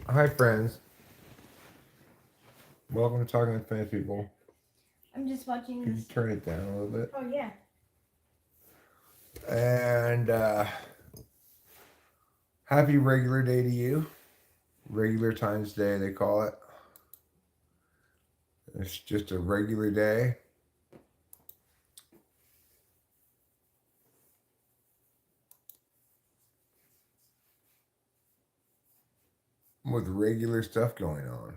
Hi, friends. Welcome to Talking to Famous People. I'm just watching Can you this. turn it down a little bit? Oh yeah. And happy regular day to you. Regular Times Day, they call it. It's just a regular day with regular stuff going on.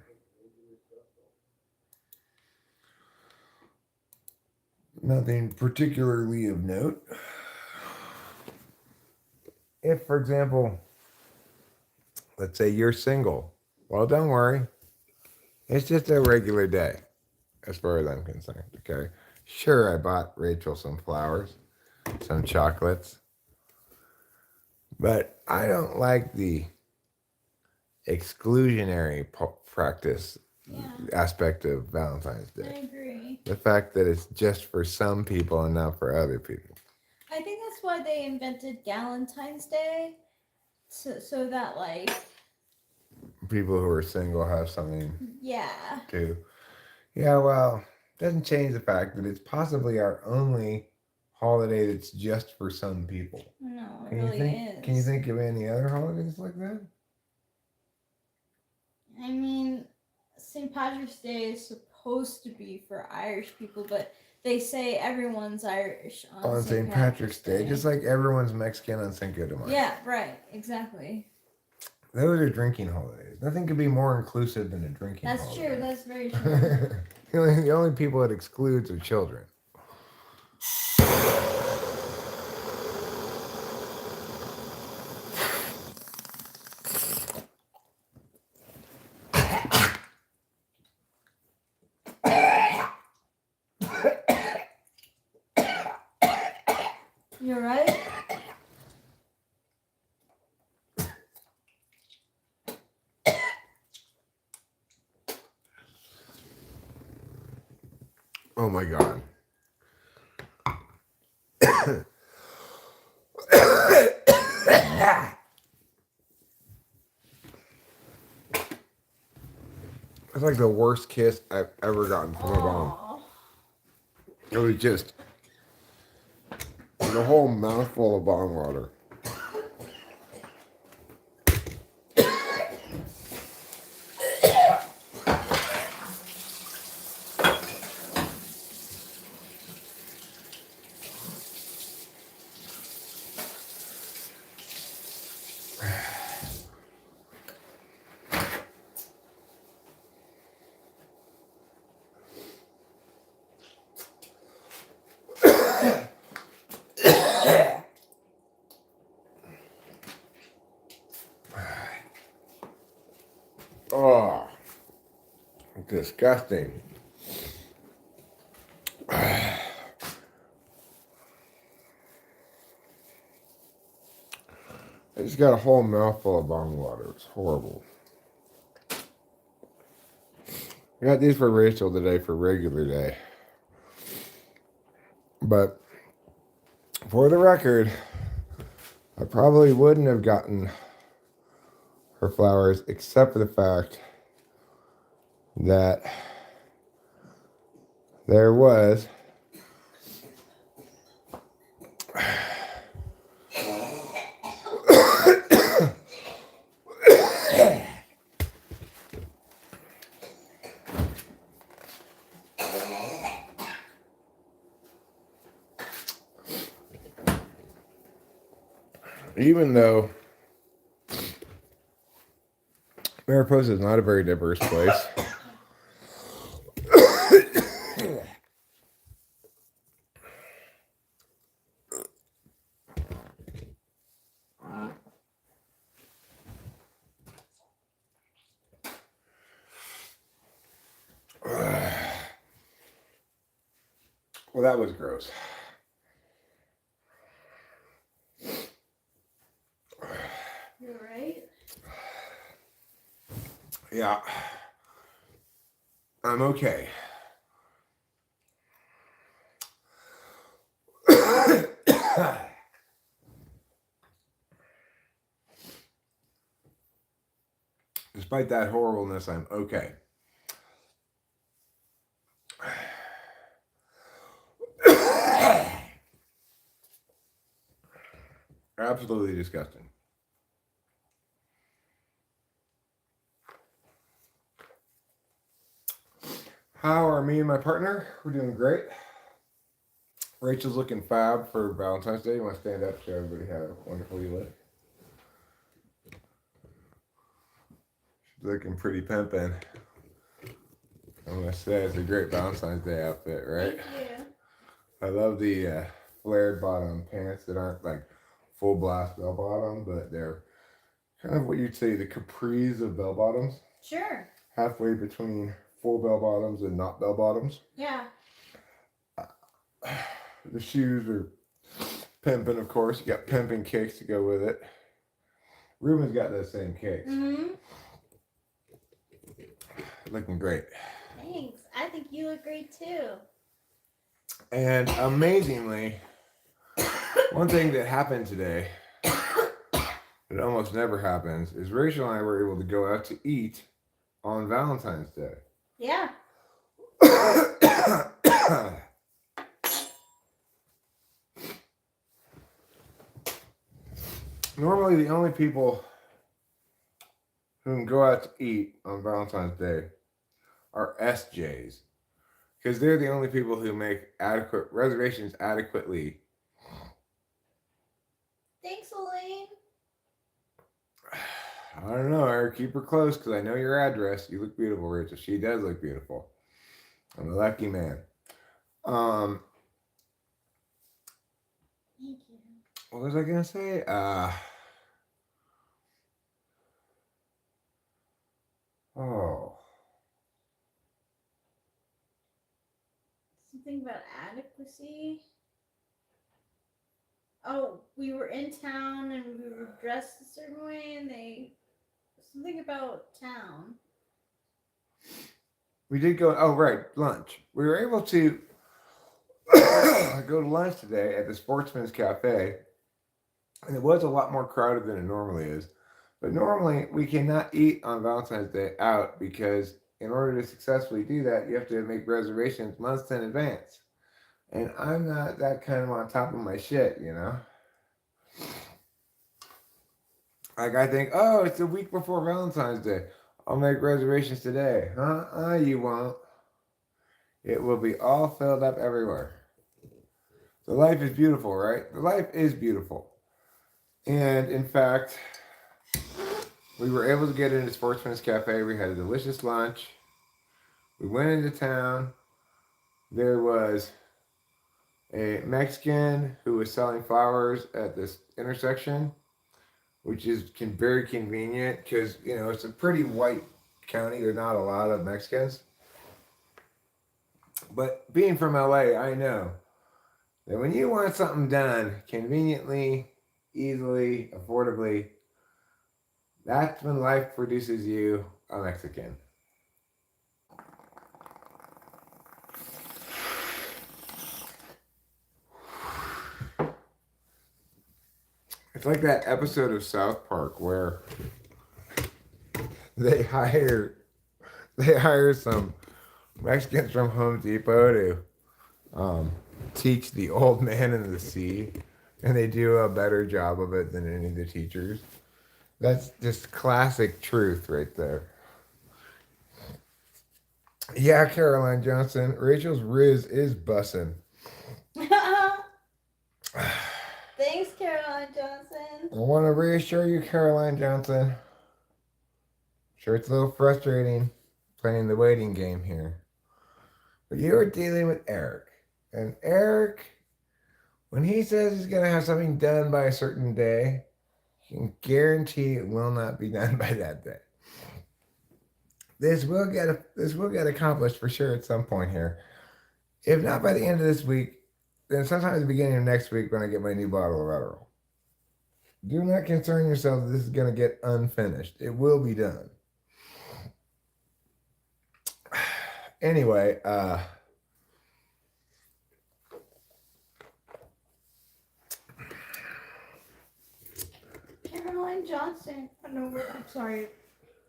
Nothing particularly of note. If, for example, let's say you're single, well, don't worry. It's just a regular day, as far as I'm concerned. Okay. Sure, I bought Rachel some flowers, some chocolates, but I don't like the exclusionary practice Yeah. aspect of Valentine's I Day. agree. The fact that it's just for some people and not for other people. I think that's why they invented Galentine's Day, so that like People who are single have something yeah. to. Yeah, well, doesn't change the fact that it's possibly our only holiday that's just for some people. No, it Can you really think? Can you is. think of any other holidays like that? I mean, St. Patrick's Day is supposed to be for Irish people, but they say everyone's Irish on On St. St. Patrick's Patrick's Day, Day. just like everyone's Mexican on Cinco de Mayo. Yeah, right. Exactly. Those are drinking holidays. Nothing could be more inclusive than a drinking That's holiday. true. That's very true. The only people it excludes are children. You're right. Oh my god. It's like the worst kiss I've ever gotten from a bomb. Aww. It was just like a whole mouthful of bong water. Oh, disgusting. I just got a whole mouthful of bong water. It's horrible. I got these for Rachel today for regular day. But for the record, I probably wouldn't have gotten her flowers except for the fact that there was even though Mariposa is not a very diverse place. Well, that was gross. You're right. Yeah, I'm okay. Despite that horribleness, I'm okay. Absolutely disgusting. How are me and my partner? We're doing great. Rachel's looking fab for Valentine's Day. You want to stand up, show everybody how wonderful you look? She's looking pretty pimpin'. I'm gonna say it's a great Valentine's Day outfit, right? Thank you. I love the flared bottom pants that aren't like full blast bell bottom, but they're kind of what you'd say the capris of bell bottoms. Sure. Halfway between full bell bottoms and not bell bottoms. Yeah. The shoes are pimping, of course. You got pimping kicks to go with it. Ruben's got those same kicks. Mm-hmm. Looking great. Thanks. I think you look great too. And amazingly, one thing that happened today, that almost never happens, is Rachel and I were able to go out to eat on Valentine's Day. Yeah. Normally, the only people who can go out to eat on Valentine's Day are SJs, because they're the only people who make adequate reservations adequately. Thanks, Elaine. I don't know, Eric. Keep her close, because I know your address. You look beautiful, Rachel. She does look beautiful. I'm a lucky man. Thank you. What was I gonna say? Something about adequacy. Oh, we were in town and we were dressed a certain way, and something about town. We did go. Oh, right, lunch. We were able to go to lunch today at the Sportsman's Cafe, and it was a lot more crowded than it normally is. But normally, we cannot eat on Valentine's Day out because in order to successfully do that, you have to make reservations months in advance. And I'm not that kind of on top of my shit, you know? Like, I think, oh, it's a week before Valentine's Day. I'll make reservations today. You won't. It will be all filled up everywhere. The life is beautiful, right? The life is beautiful. And in fact, we were able to get into Sportsman's Cafe. We had a delicious lunch. We went into town. There was a Mexican who was selling flowers at this intersection, which is very convenient because, you know, it's a pretty white county. There are not a lot of Mexicans. But being from LA, I know that when you want something done conveniently, easily, affordably, that's when life produces you a Mexican. It's like that episode of South Park where they hire some Mexicans from Home Depot to teach the old man in the sea, and they do a better job of it than any of the teachers. That's just classic truth right there. Yeah, Caroline Johnson. Rachel's Riz is bussin'. Thanks, Caroline Johnson. I want to reassure you, Caroline Johnson. Sure, it's a little frustrating playing the waiting game here. But you are dealing with Eric. And Eric, when he says he's going to have something done by a certain day, you can guarantee it will not be done by that day. This will get accomplished for sure at some point here. If not by the end of this week, then sometime at the beginning of next week when I get my new bottle of Adderall. Do not concern yourself that this is going to get unfinished. It will be done. Anyway, Caroline Johnson. I know. I'm sorry.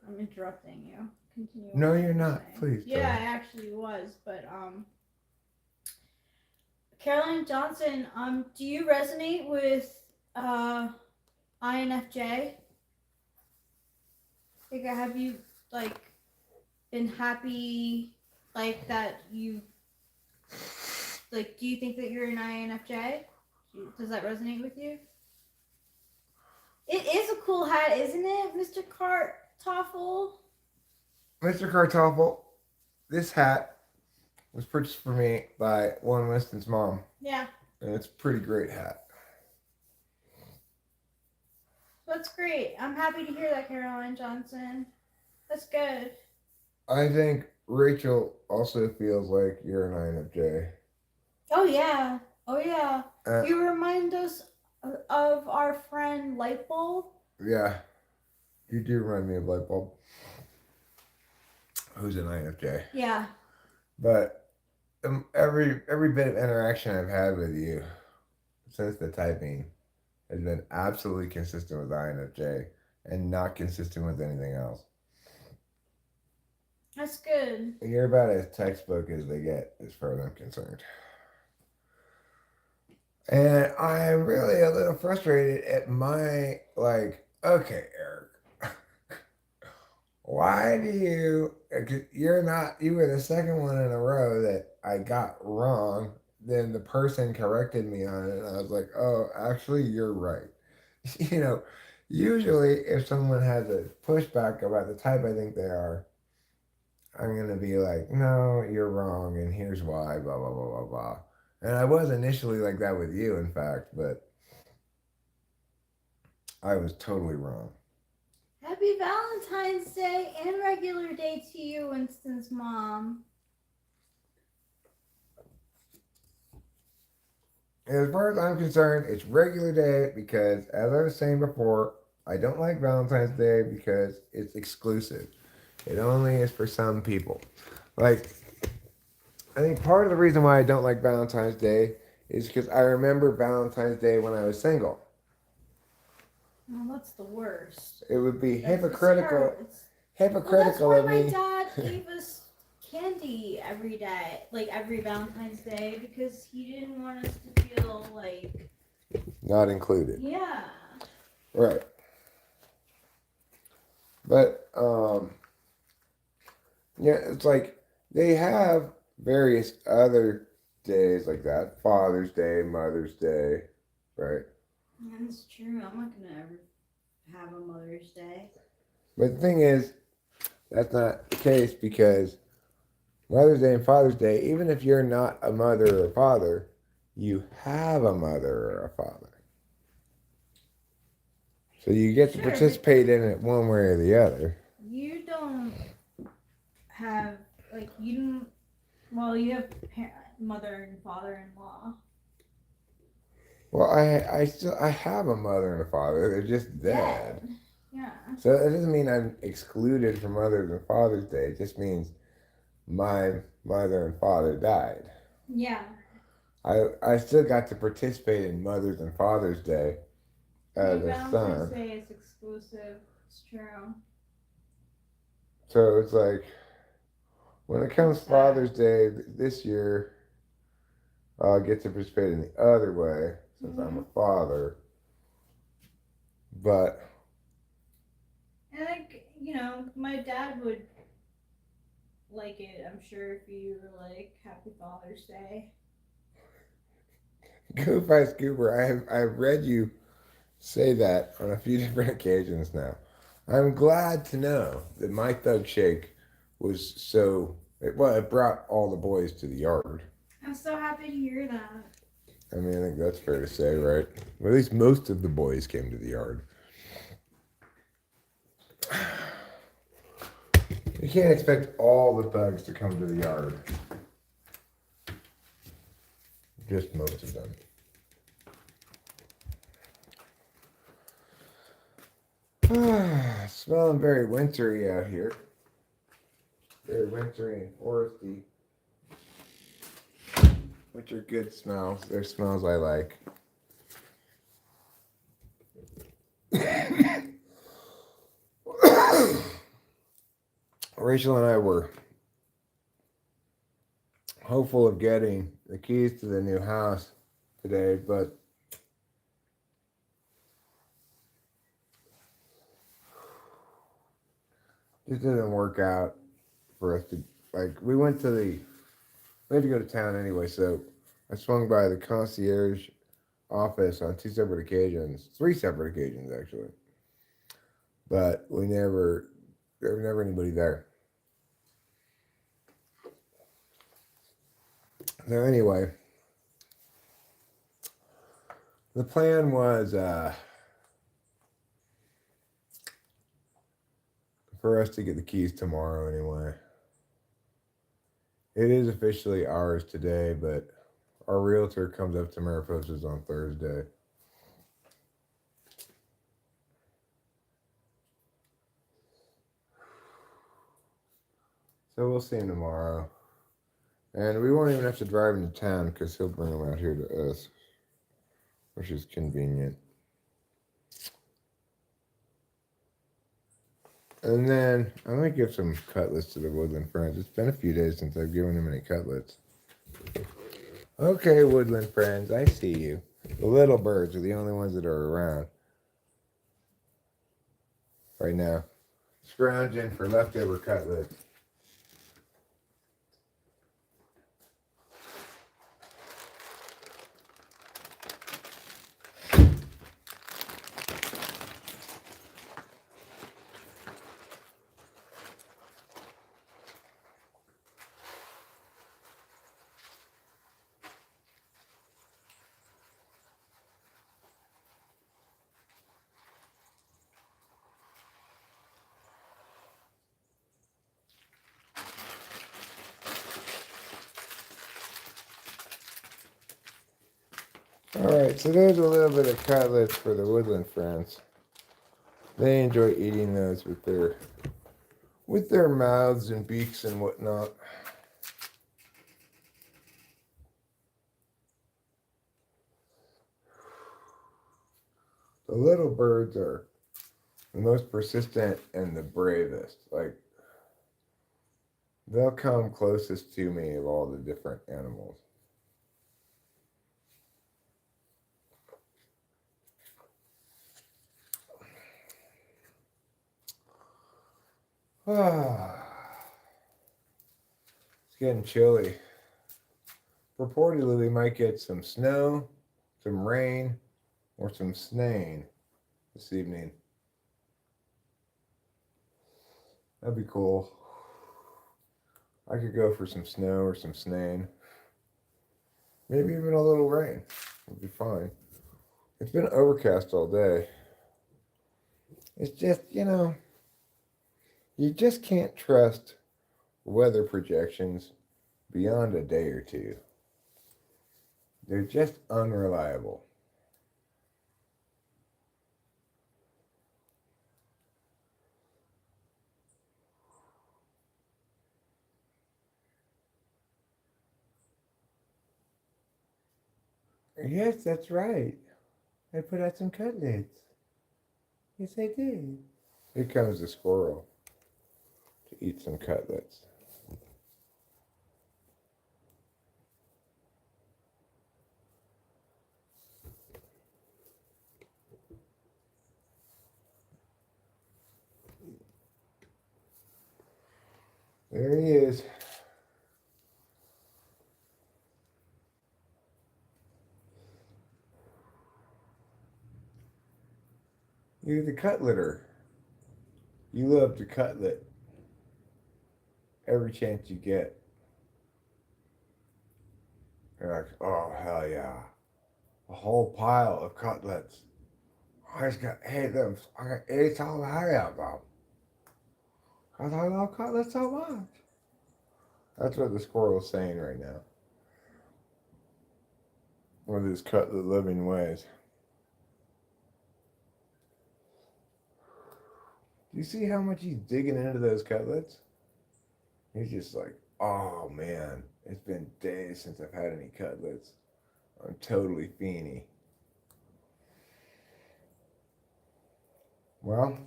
I'm interrupting you. Continue. No, what you're you were not. saying. Please Yeah, don't. I actually was, but Caroline Johnson, do you resonate with INFJ? Like, have you like been happy like that? You like? Do you think that you're an INFJ? Does that resonate with you? It is a cool hat, isn't it, Mr. Kartoffel? Mr. Kartoffel, this hat was purchased for me by Warren Winston's mom. Yeah. And it's a pretty great hat. That's great. I'm happy to hear that, Caroline Johnson. That's good. I think Rachel also feels like you're an INFJ. Oh yeah. Oh yeah. Uh, You remind us of our friend Lightbulb. Yeah, you do remind me of Lightbulb, who's an INFJ. Yeah. But every bit of interaction I've had with you since the typing has been absolutely consistent with INFJ and not consistent with anything else. That's good. You're about as textbook as they get, as far as I'm concerned. And I'm really a little frustrated at my, like, okay, Eric, why do you, you were the second one in a row that I got wrong. Then the person corrected me on it, and I was like, oh, actually, you're right. Usually if someone has a pushback about the type I think they are, I'm going to be like, no, you're wrong, and here's why, blah, blah, blah, blah, blah. And I was initially like that with you, in fact, but I was totally wrong. Happy Valentine's Day and regular day to you, Winston's mom. As far as I'm concerned, it's regular day because, as I was saying before, I don't like Valentine's Day because it's exclusive. It only is for some people. Like, I think part of the reason why I don't like Valentine's Day is because I remember Valentine's Day when I was single. Well, that's the worst. It would be That's hypocritical. Hypocritical well, of that's me. why my dad gave us candy every day, like every Valentine's Day, because he didn't want us to feel like Not included. yeah. Right. But yeah, it's like they have various other days like that. Father's Day, Mother's Day, right? That's true. I'm not gonna ever have a Mother's Day. But the thing is, that's not the case because Mother's Day and Father's Day, even if you're not a mother or a father, you have a mother or a father. So you get to participate in it one way or the other. You don't have like you don't. Well, you have mother and father-in-law. Well, I have a mother and a father. They're just dead. Yeah. So it doesn't mean I'm excluded from Mother's and Father's Day. It just means my mother and father died. Yeah. I still got to participate in Mother's and Father's Day as a son. Valentine's Day is exclusive. It's true. So it's like when it comes Father's Day this year, I'll get to participate in the other way since I'm a father. But and like my dad would like it. I'm sure if you were like Happy Father's Day. Goof Ice Goober, I've read you say that on a few different occasions now. I'm glad to know that my thug shake was it brought all the boys to the yard. I'm so happy to hear that. I mean, I think that's fair to say, right? Well, at least most of the boys came to the yard. You can't expect all the thugs to come to the yard. Just most of them. Smelling very wintry out here. Very wintry and foresty. Which are good smells. They're smells I like. Rachel and I were hopeful of getting the keys to the new house today, but it didn't work out for us to, like, we had to go to town anyway, so I swung by the concierge office on 2 separate occasions, 3 separate occasions actually, but there was never anybody there. So anyway, the plan was for us to get the keys tomorrow anyway. It is officially ours today, but our realtor comes up to Mariposa's on Thursday. So we'll see him tomorrow. And we won't even have to drive into town because he'll bring them out here to us, which is convenient. And then I'm going to give some cutlets to the Woodland friends. It's been a few days since I've given them any cutlets. Okay, Woodland friends, I see you. The little birds are the only ones that are around right now, scrounging for leftover cutlets. Alright, so there's a little bit of cutlets for the Woodland friends. They enjoy eating those with their mouths and beaks and whatnot. The little birds are the most persistent and the bravest. Like, they'll come closest to me of all the different animals. It's getting chilly. Reportedly, we might get some snow, some rain, or some snain this evening. That'd be cool. I could go for some snow or some snain. Maybe even a little rain would be fine. It's been overcast all day. It's just, you just can't trust weather projections beyond a day or two. They're just unreliable. Yes, that's right. I put out some cutlets. Yes, I did. Here comes the squirrel to eat some cutlets. There he is. You're the cutletter. You love to cutlet every chance you get. You're like, oh, hell yeah. A whole pile of cutlets. I just got 8 of them. I got 8 all of them. Because I love cutlets so much. That's what the squirrel's saying right now. With his cutlet living ways. Do you see how much he's digging into those cutlets? He's just like, oh man, it's been days since I've had any cutlets. I'm totally fiendy. Well,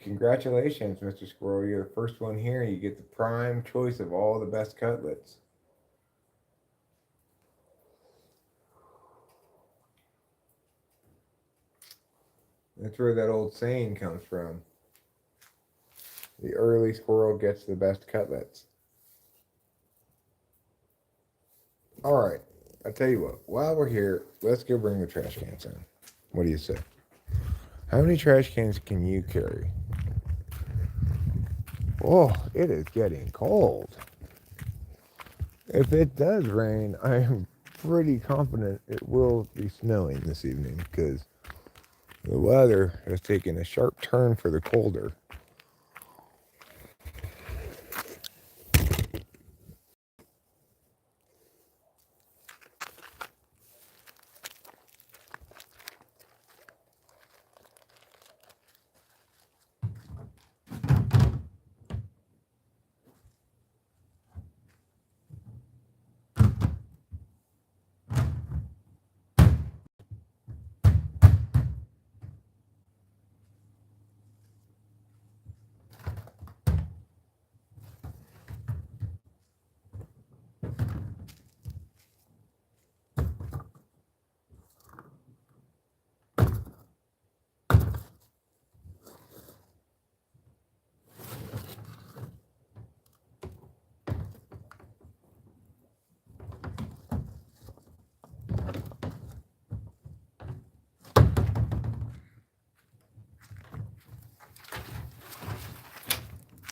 Congratulations, Mr. Squirrel. You're the first one here. You get the prime choice of all the best cutlets. That's where that old saying comes from. The early squirrel gets the best cutlets. All right. I'll tell you what. While we're here, let's go bring the trash cans in. What do you say? How many trash cans can you carry? Oh, it is getting cold. If it does rain, I am pretty confident it will be snowing this evening because the weather has taken a sharp turn for the colder.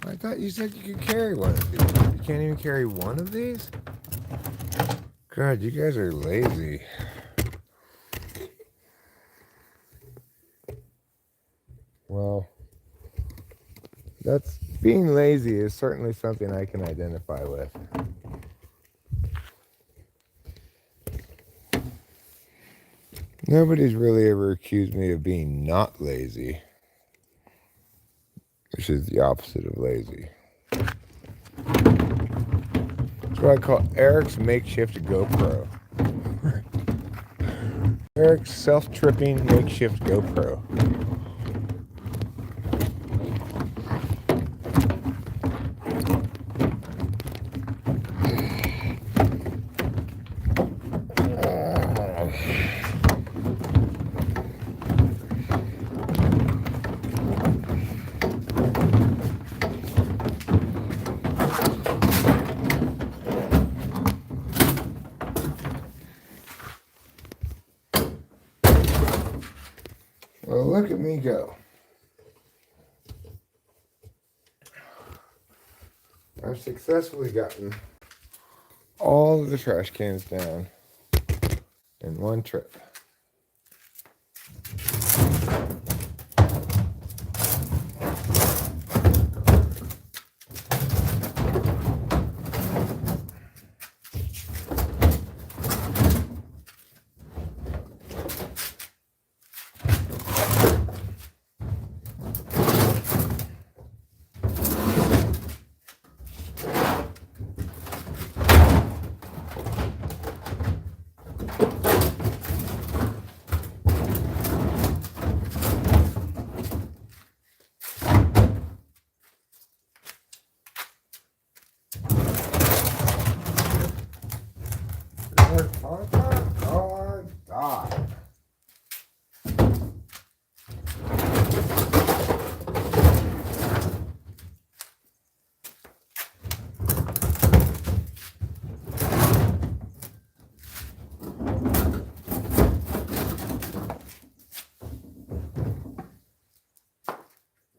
I thought you said you could carry one of these. You can't even carry one of these? God, you guys are lazy. Well, that's being lazy is certainly something I can identify with. Nobody's really ever accused me of being not lazy, which is the opposite of lazy. It's what I call Eric's makeshift GoPro. Eric's self-tripping makeshift GoPro. Well, look at me go. I've successfully gotten all of the trash cans down in one trip.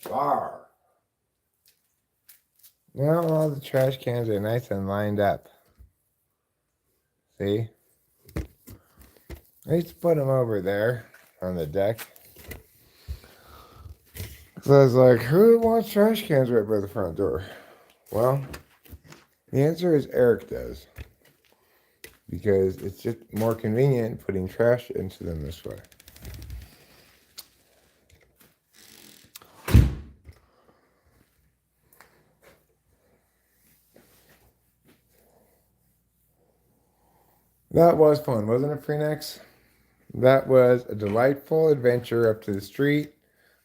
Bar. Now all the trash cans are nice and lined up. See? I used to put them over there on the deck. So I was like, who wants trash cans right by the front door? Well, the answer is Eric does. Because it's just more convenient putting trash into them this way. That was fun, wasn't it, Freenex? That was a delightful adventure up to the street,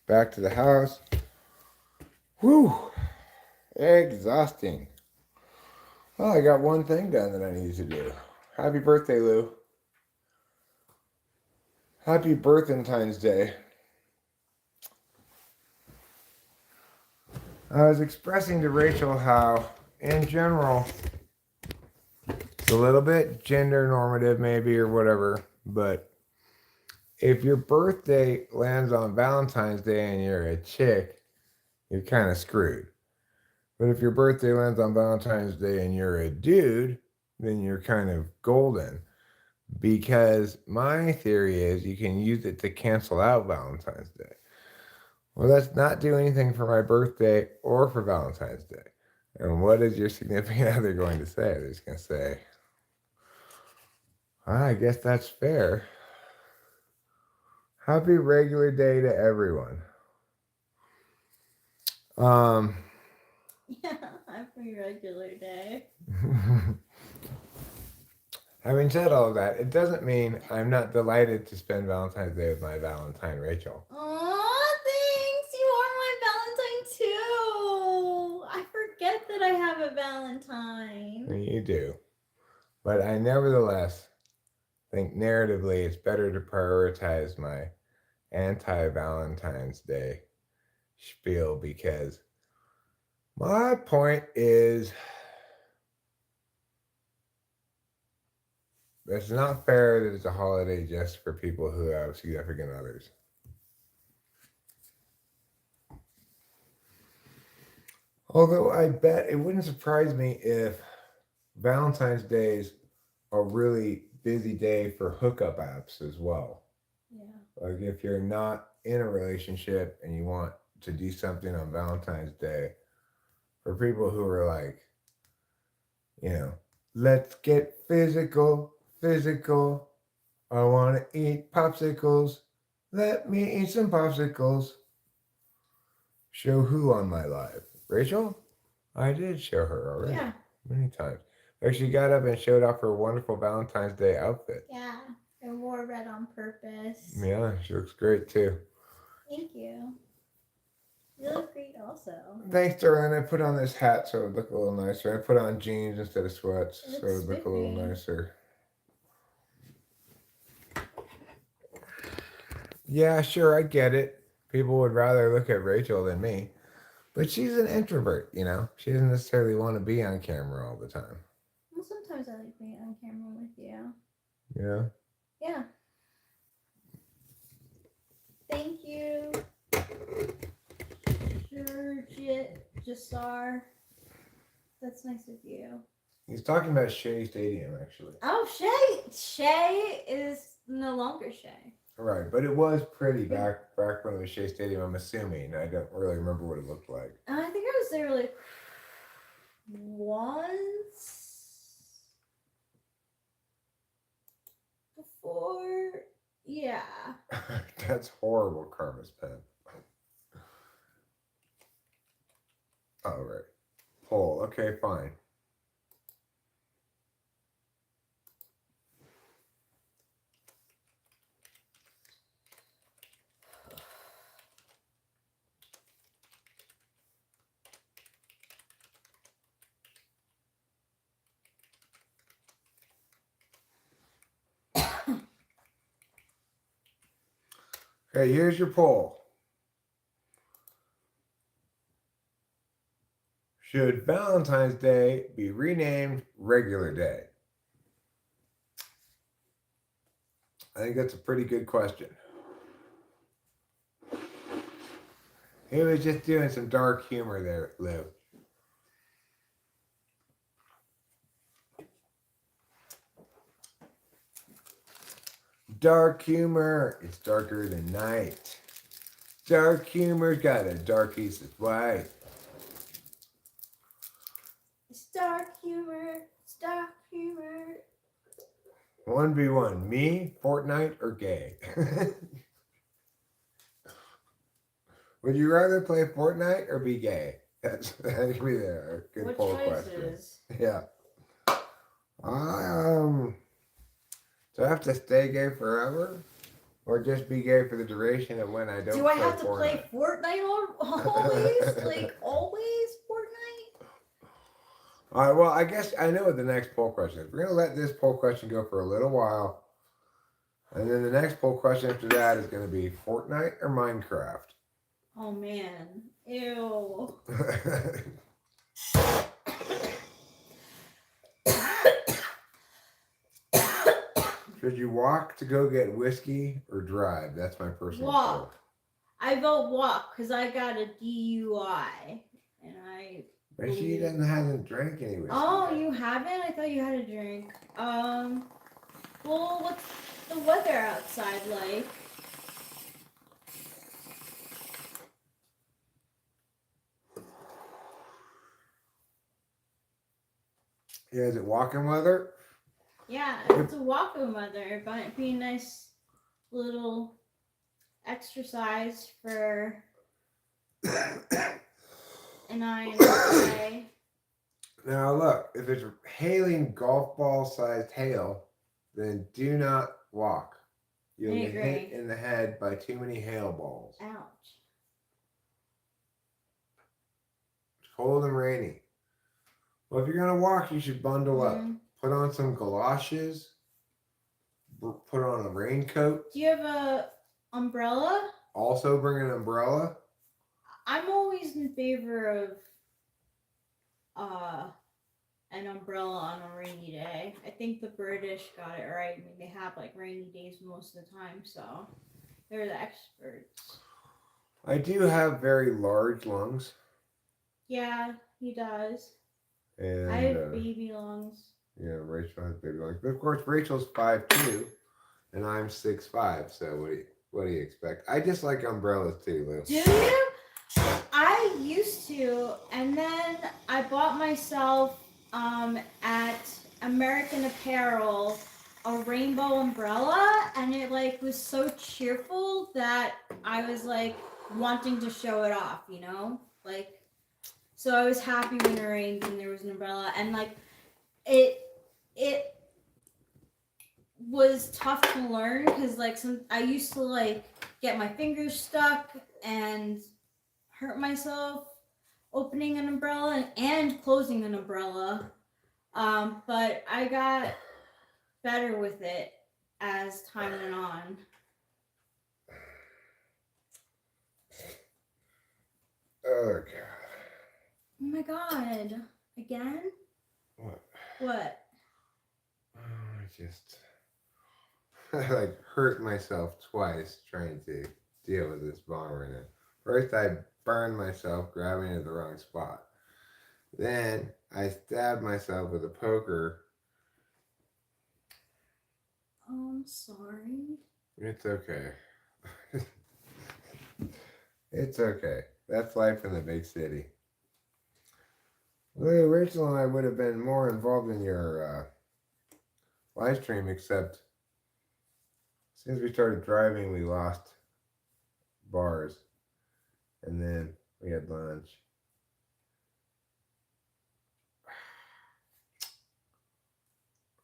back to the house. Whew. Exhausting. Well, I got one thing done that I need to do. Happy birthday, Lou. Happy Birthentine's Day. I was expressing to Rachel how, in general, it's a little bit gender normative, maybe, or whatever, but if your birthday lands on Valentine's Day and you're a chick, you're kind of screwed. But if your birthday lands on Valentine's Day and you're a dude, then you're kind of golden. Because my theory is you can use it to cancel out Valentine's Day. Well, let's not do anything for my birthday or for Valentine's Day. And what is your significant other going to say? They're just going to say, I guess that's fair. Happy regular day to everyone. Yeah, happy regular day. Having said all of that, it doesn't mean I'm not delighted to spend Valentine's Day with my Valentine, Rachel. Aw, thanks. You are my Valentine too. I forget that I have a Valentine. You do. But I nevertheless think narratively it's better to prioritize my anti-Valentine's Day spiel because my point is it's not fair that it's a holiday just for people who have significant others. Although I bet it wouldn't surprise me if Valentine's Day is a really busy day for hookup apps as well. Yeah. Like if you're not in a relationship and you want to do something on Valentine's Day, for people who are like, let's get physical. I want to eat popsicles. Let me eat some popsicles. Show who on my live? Rachel? I did show her already. Yeah. Many times. She got up and showed off her wonderful Valentine's Day outfit. Yeah. I wore red on purpose. Yeah, she looks great too. Thank you. You look great also. Thanks, darling. I put on this hat so it would look a little nicer. I put on jeans instead of sweats so it would look a little nicer. Yeah, sure, I get it. People would rather look at Rachel than me. But she's an introvert, She doesn't necessarily want to be on camera all the time. Well, sometimes I like being on camera with you. Yeah? Yeah. Thank you. Jasar. That's nice of you. He's talking about Shea Stadium, actually. Oh, Shay! Shay is no longer Shay. Right, but it was pretty back when it was Shea Stadium, I'm assuming. I don't really remember what it looked like. I think I was there like once before. Yeah. That's horrible, Karma's pen. Oh, right. Poll. Okay, fine. Okay, here's your poll. Should Valentine's Day be renamed Regular Day? I think that's a pretty good question. He was just doing some dark humor there, Lou. Dark humor, it's darker than night. Dark humor's got a dark piece of white. It's dark humor. It's dark humor. 1v1, me, Fortnite, or gay? Would you rather play Fortnite or be gay? That could be a good What poll choices? question. Yeah. Do I have to stay gay forever? Or just be gay for the duration of when I don't Do I play have to play Fortnite always? Like, always Fortnite? All right, well, I guess I know what the next poll question is. We're going to let this poll question go for a little while. And then the next poll question after that is going to be Fortnite or Minecraft. Oh, man. Ew. Should you walk to go get whiskey or drive? That's my personal Walk. poll. I vote walk because I got a DUI. And I... But she hasn't drank any whiskey. Oh, yet. you haven't? I thought you had a drink. Well, what's the weather outside like? Yeah, is it walking weather? Yeah, it's a walking weather. It might be a nice little exercise for an INFJ. Now look, if it's hailing golf ball sized hail, then do not walk. You'll get hit in the head by too many hail balls. Ouch. It's cold and rainy. Well, if you're gonna walk, you should bundle up. Put on some galoshes. Put on a raincoat. Do you have a umbrella? Also bring an umbrella. I'm always in favor of an umbrella on a rainy day. I think the British got it right. I mean, they have like rainy days most of the time, so they're the experts. I do have very large lungs. Yeah, he does. And I have baby lungs. Yeah, Rachel has baby lungs. But of course, Rachel's 5'2", and I'm 6'5". So what do you expect? I just like umbrellas too, Lou. Do you? I used to, and then I bought myself at American Apparel a rainbow umbrella, and it like was so cheerful that I was like wanting to show it off, you know? Like, so I was happy when it rained and there was an umbrella, and like it was tough to learn because like I used to like get my fingers stuck and hurt myself opening an umbrella and closing an umbrella, but I got better with it as time went on. Oh god. Oh my god. Again? What? I just I like hurt myself twice trying to deal with this bomb right now. First I burned myself grabbing at the wrong spot. Then I stabbed myself with a poker. Oh, I'm sorry. It's okay. It's okay. That's life in the big city. Lou, Rachel and I would have been more involved in your live stream, except since we started driving, we lost bars. And then we had lunch.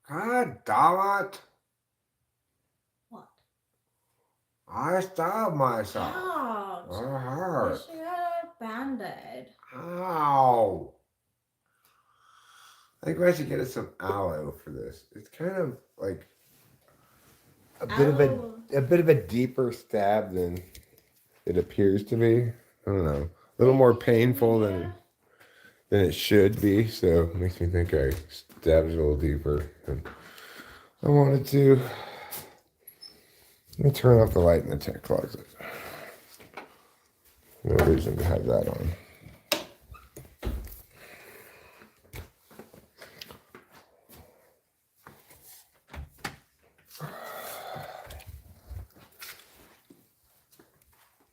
God damn it! What? I stabbed myself. Ouch. It hurt. You should have a Band-Aid. Ow! I think we should get us some aloe for this. It's kind of like a bit of a deeper stab than it appears to be. I don't know. A little more painful than it should be, so it makes me think I stabbed it a little deeper than I wanted to. Let me turn off the light in the tech closet. No reason to have that on.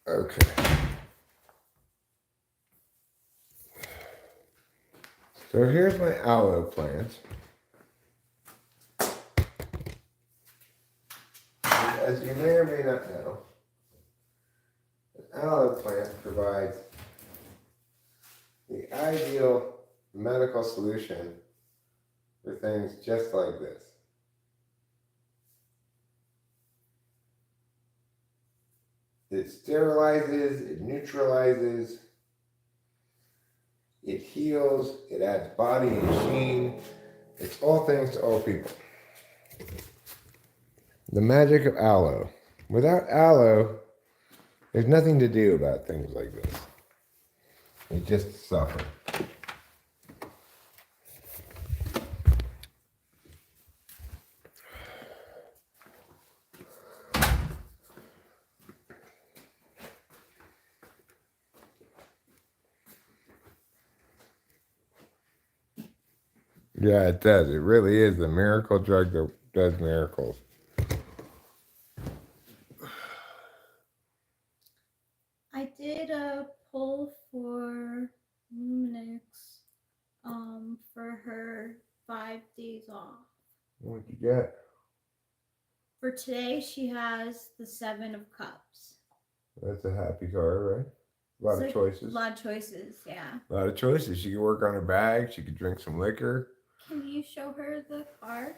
Okay. So here's my aloe plant. And as you may or may not know, an aloe plant provides the ideal medical solution for things just like this. It sterilizes, it neutralizes, it heals, it adds body and sheen. It's all things to all people. The magic of aloe. Without aloe, there's nothing to do about things like this. You just suffer. Yeah, it does. It really is the miracle drug that does miracles. I did a poll for Luminix for her 5 days off. What'd you get? For today, she has the 7 of Cups. That's a happy card, right? A lot of choices. A lot of choices, yeah. A lot of choices. She could work on her bag. She could drink some liquor. Can you show her the card?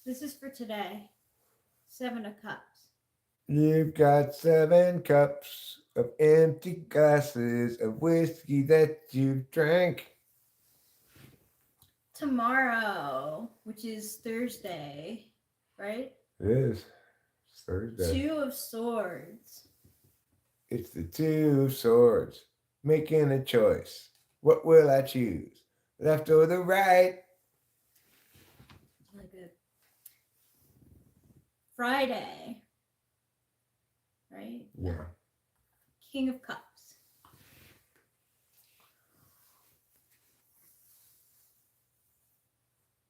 This is for today. 7 of Cups. You've got 7 cups of empty glasses of whiskey that you've drank. Tomorrow, which is Thursday, right? It is. It's Thursday. 2 of Swords. It's the 2 of Swords. Making a choice. What will I choose? Left or the right? Really good. Friday. Right? Yeah. King of Cups.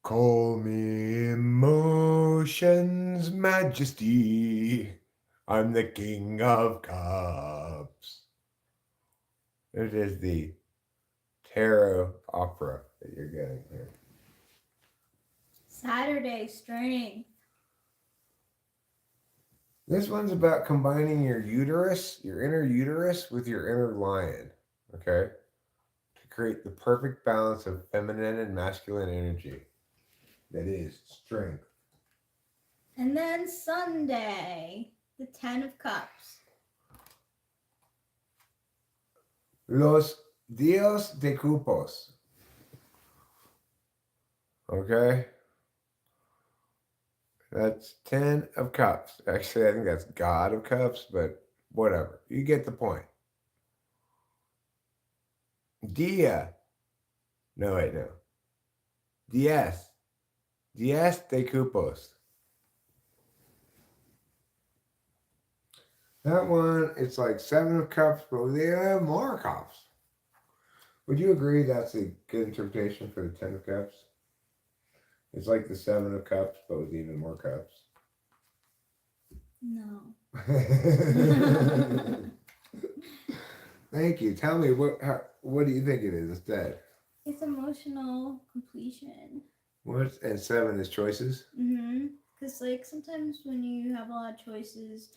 Call me emotion's majesty. I'm the king of cups. It is the tarot opera that you're getting here. Saturday, Strength. This one's about combining your uterus, your inner uterus, with your inner lion, okay? To create the perfect balance of feminine and masculine energy. That is strength. And then Sunday, the 10 of Cups. Los Dios de Cupos. Okay? That's 10 of Cups. Actually, I think that's God of Cups, but whatever. You get the point. Dia. No, wait, no. Diez. Diez de Cupos. That one, it's like 7 of Cups, but they have more cups. Would you agree that's a good interpretation for the 10 of Cups? It's like the 7 of Cups, but with even more cups. No. Thank you. Tell me, what do you think it is instead? It's emotional completion. What? And 7 is choices? Because, like, sometimes when you have a lot of choices,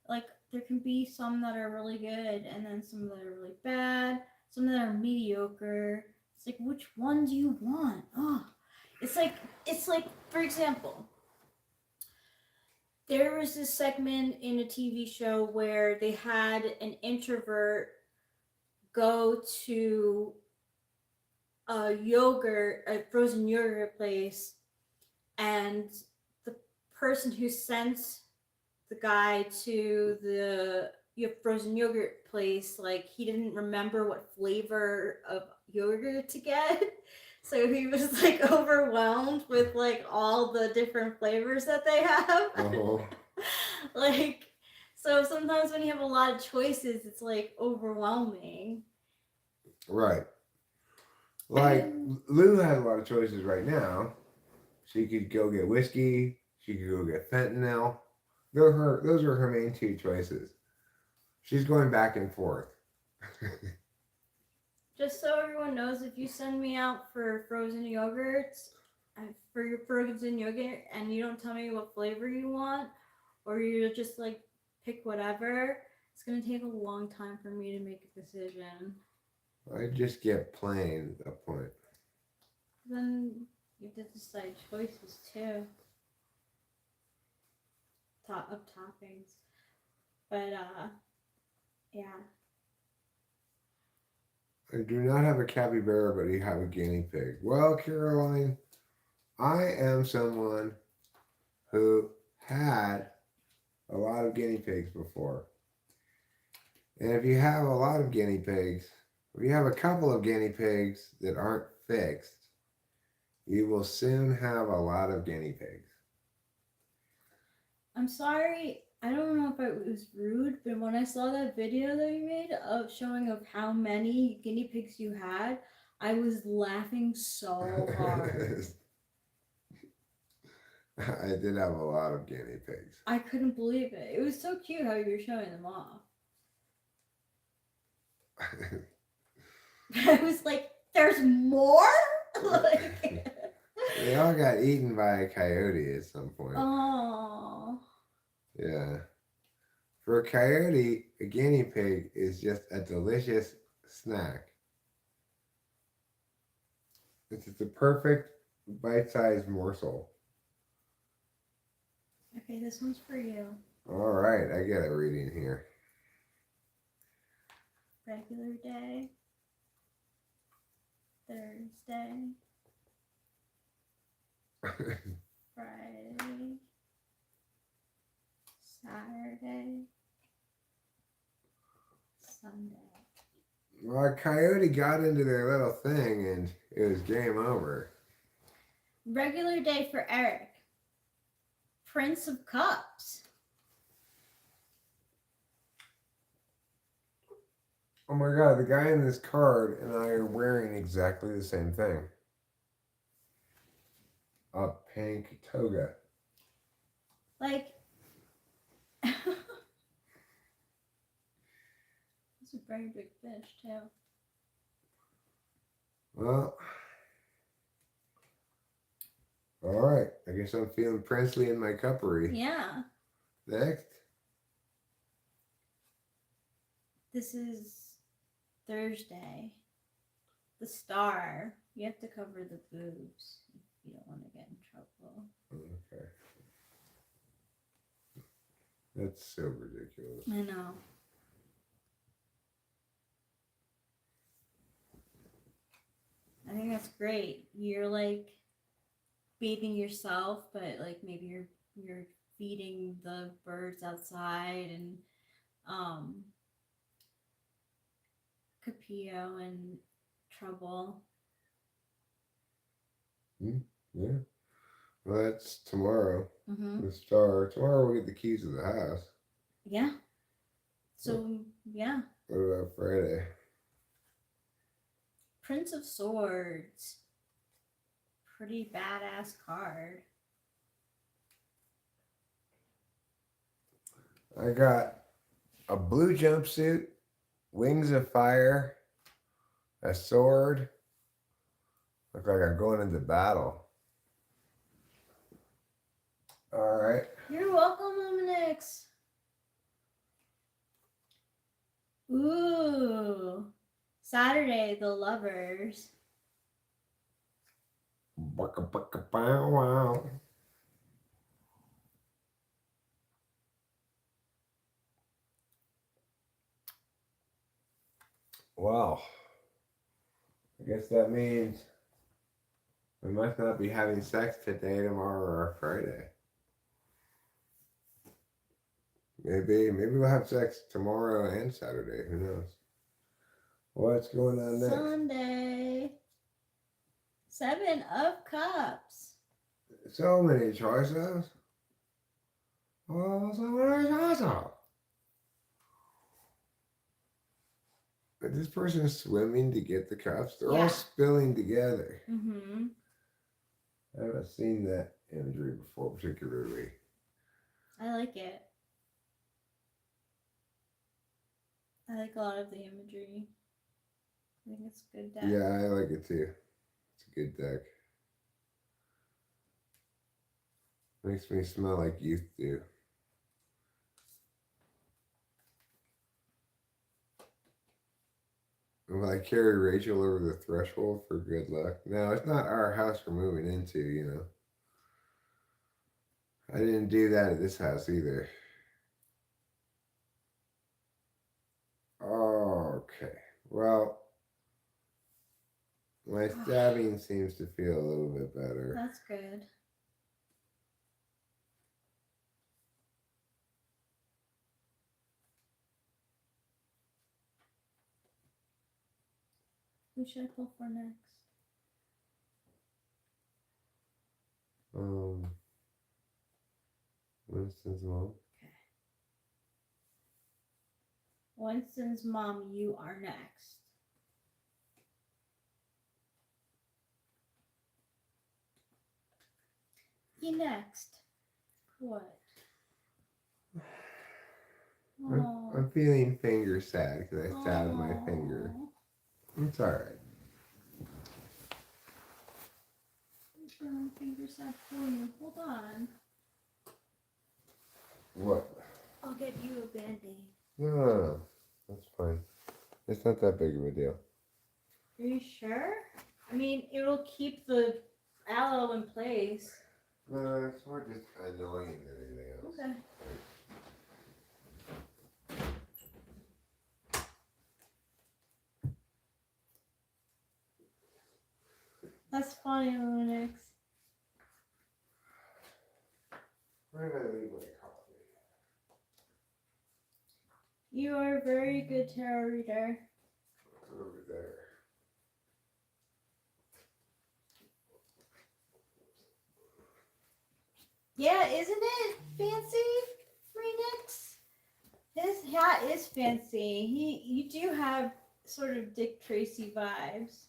like, there can be some that are really good and then some that are really bad, some that are mediocre. It's like, which one do you want? Oh, it's like, for example, there was this segment in a TV show where they had an introvert go to a frozen yogurt place, and the person who sent the guy to the frozen yogurt place, like, he didn't remember what flavor of yogurt to get. So he was like overwhelmed with like all the different flavors that they have. Oh. Like, so sometimes when you have a lot of choices, it's like overwhelming. Right. Like, Lou has a lot of choices right now. She could go get whiskey. She could go get fentanyl. Those are her main 2 choices. She's going back and forth. Just so everyone knows, if you send me out for frozen yogurts, for your frozen yogurt, and you don't tell me what flavor you want, or you just like pick whatever, it's gonna take a long time for me to make a decision. I just get plain at that point. Then you have to decide choices too. Of toppings. But yeah. I do not have a capybara, but you have a guinea pig. Well, Caroline, I am someone who had a lot of guinea pigs before. And if you have a lot of guinea pigs, if you have a couple of guinea pigs that aren't fixed, you will soon have a lot of guinea pigs. I'm sorry. I don't know if it was rude, but when I saw that video that you made of showing of how many guinea pigs you had, I was laughing so hard. I did have a lot of guinea pigs. I couldn't believe it. It was so cute how you were showing them off. I was like, "There's more." Like, They all got eaten by a coyote at some point. oh. Yeah. For a coyote, a guinea pig is just a delicious snack. It's the perfect bite-sized morsel. Okay, this one's for you. All right, I get a reading here. Regular day. Thursday. Friday. Saturday. Sunday. Well, a coyote got into their little thing and it was game over. Regular day for Eric. Prince of Cups. Oh my god, the guy in this card and I are wearing exactly the same thing. A pink toga. Like, it's a very big fish, too. Well, all right. I guess I'm feeling princely in my cuppery. Yeah. Next. This is Thursday. The star. You have to cover the boobs if you don't want to get in trouble. Okay. That's so ridiculous. I know. I think that's great. You're like bathing yourself, but like maybe you're feeding the birds outside and Capillo in trouble. Yeah. Well, that's tomorrow. Mm-hmm. The star. Tomorrow we'll get the keys to the house. Yeah. So yeah. What about Friday? Prince of Swords. Pretty badass card. I got a blue jumpsuit, wings of fire, a sword. Look like I'm going into battle. All right. You're welcome, Luminix. Ooh. Saturday, the lovers. Baka baka bow wow. Wow. I guess that means we must not be having sex today, tomorrow, or Friday. Maybe we'll have sex tomorrow and Saturday. Who knows? What's going on next? Sunday. 7 of Cups. So many choices. Oh, so many choices. Is this person swimming to get the cups? They're all spilling together. Mm-hmm. I haven't seen that imagery before, particularly. I like it. I like a lot of the imagery. I think it's a good deck. Yeah, I like it too. It's a good deck. Makes me smell like youth do. Will I carry Rachel over the threshold for good luck? No, it's not our house we're moving into, you know. I didn't do that at this house either. Well, my stabbing seems to feel a little bit better. That's good. Who should I pull for next? Winston's mom. Winston's mom, you are next. You next. What? I'm feeling finger sad because I stabbed my finger. It's alright. I'm feeling finger sad for you. Hold on. What? I'll get you a band-aid. No. That's fine. It's not that big of a deal. Are you sure? I mean, it'll keep the aloe in place. No, it's more just annoying than anything else. Okay. That's funny, Linux. Where did I leave my coffee? You are a very good tarot reader. Over there. Yeah, isn't it fancy, Renix? His hat is fancy. You do have sort of Dick Tracy vibes.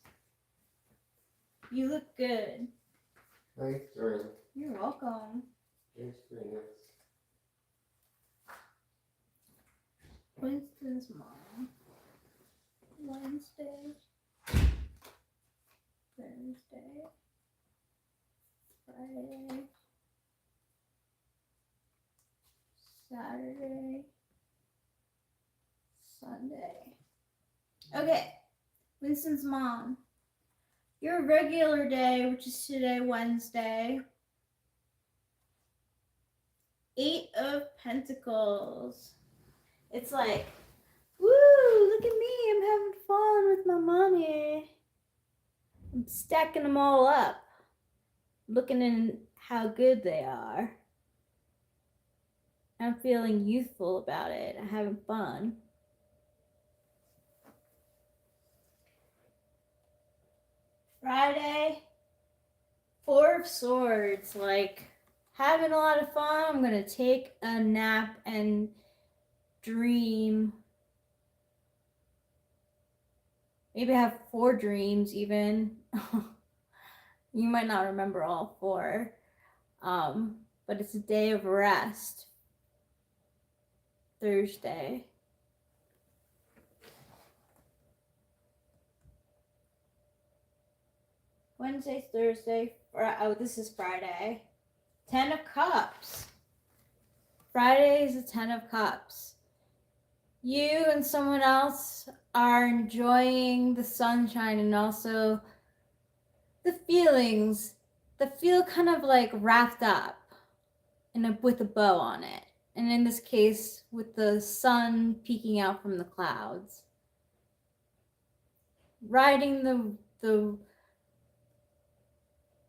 You look good. Thanks, Ren. You're welcome. Thanks, Phoenix. Winston's mom. Wednesday. Thursday. Friday. Saturday. Sunday. Okay. Winston's mom. Your regular day, which is today, Wednesday. 8 of Pentacles. It's like, woo, look at me. I'm having fun with my money. I'm stacking them all up. Looking in how good they are. I'm feeling youthful about it. I'm having fun. Friday, 4 of Swords. Like, having a lot of fun. I'm going to take a nap and dream. Maybe have 4 dreams even. You might not remember all 4. But it's a day of rest. Thursday. Wednesday, Thursday. Oh, this is Friday. 10 of Cups. Friday is a 10 of Cups. You and someone else are enjoying the sunshine and also the feelings that feel kind of like wrapped up with a bow on it. And in this case, with the sun peeking out from the clouds. Riding the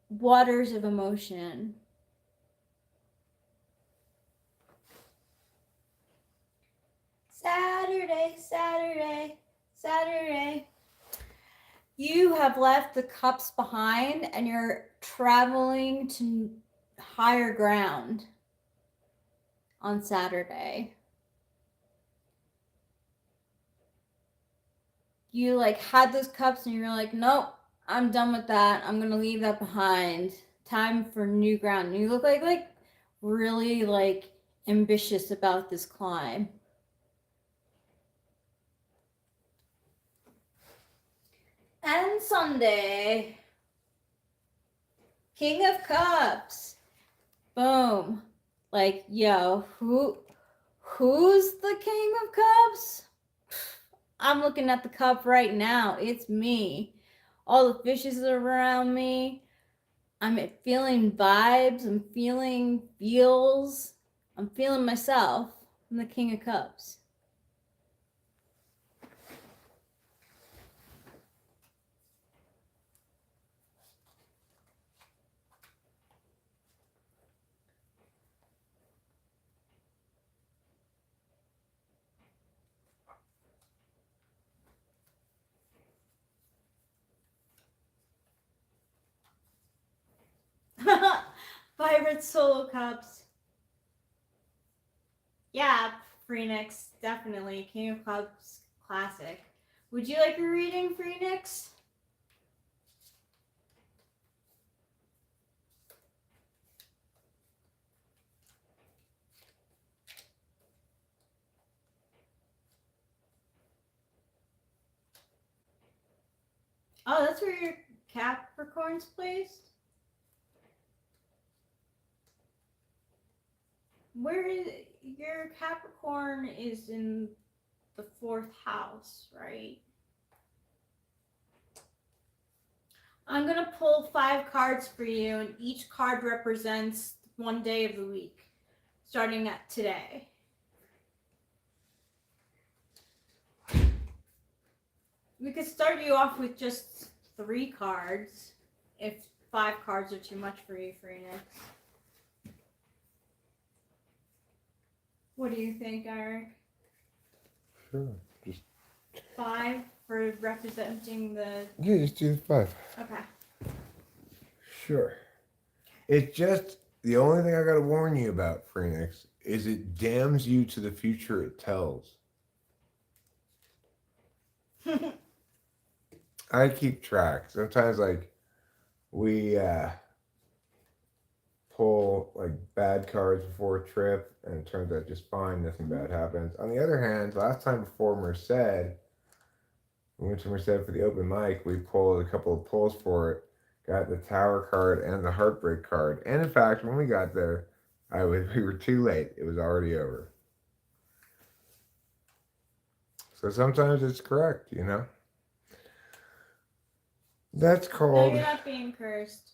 waters of emotion. Saturday, Saturday, Saturday. You have left the cups behind and you're traveling to higher ground on Saturday. You like had those cups and you're like, nope, I'm done with that. I'm gonna leave that behind. Time for new ground. And you look like really like ambitious about this climb. And Sunday, King of Cups. Boom. Like, yo, who's the King of Cups? I'm looking at the cup right now. It's me. All the fishes are around me. I'm feeling vibes. I'm feeling feels. I'm feeling myself. I'm the King of Cups. Vibrant Solo Cups. Yeah, Phoenix, definitely. King of Clubs classic. Would you like a reading, Phoenix? Oh, that's where your Capricorn's placed? Where is your Capricorn is in the 4th house, right? I'm gonna pull 5 cards for you, and each card represents one day of the week, starting at today. We could start you off with just 3 cards, if 5 cards are too much for you, Phoenix. What do you think, Eric? Sure. Just 5 for representing the... yeah, just do the 5. Okay. Sure. It's just the only thing I gotta warn you about, Phoenix, is it damns you to the future it tells. I keep track. Sometimes like we pull like bad cards before a trip and it turns out just fine, nothing bad happens. On the other hand, last time before Merced, we went to Merced for the open mic, we pulled a couple of pulls for it, got the Tower card and the Heartbreak card. And in fact, when we got there, we were too late. It was already over. So sometimes it's correct, you know? That's No, called... you're not being cursed.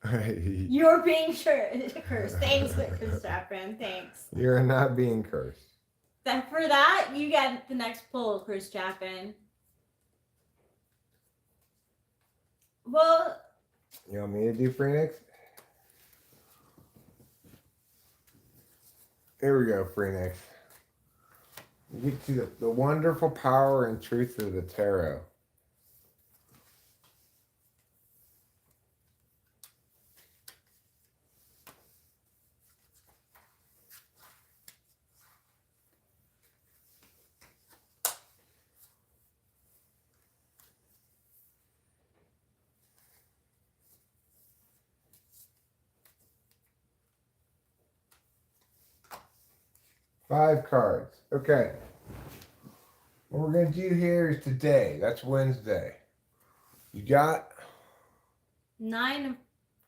You're being cursed. Thanks, Chris Chapman. Thanks. You're not being cursed. Then for that, you get the next pull, Chris Chapman. Well... You want me to do Phoenix? Here we go, Phoenix. You get to the wonderful power and truth of the tarot. Five cards. Okay. What we're going to do here is today. That's Wednesday. You got 9 of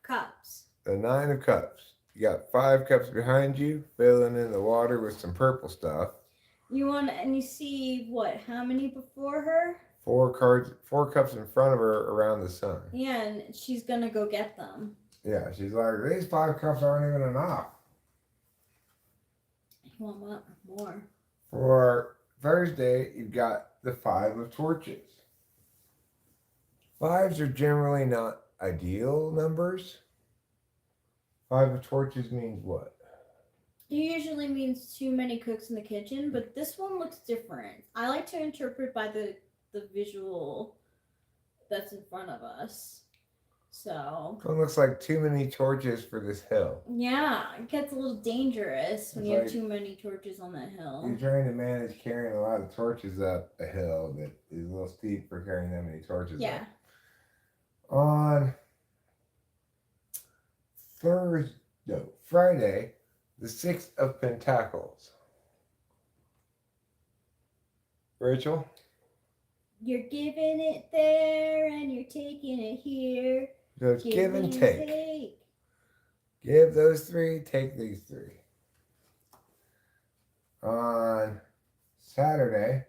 Cups. the 9 of Cups. You got 5 cups behind you, filling in the water with some purple stuff. You want, and you see what? How many before her? 4 cards, 4 cups in front of her around the sun. Yeah, and she's gonna go get them. Yeah, she's like, these 5 cups aren't even enough. You want more? For Thursday, you've got the 5 of torches. 5s are generally not ideal numbers. 5 of torches means what? It usually means too many cooks in the kitchen, but this one looks different. I like to interpret by the visual that's in front of us. So It looks like too many torches for this hill. yeah, it gets a little dangerous when It's you have like- too many torches on that hill. You're trying to manage carrying a lot of torches up a hill that is a little steep for carrying that many torches Yeah. up. On Friday, the 6 of Pentacles. Rachel? You're giving it there and you're taking it here. So it's give and Giving take. Give those 3, take these 3. On Saturday,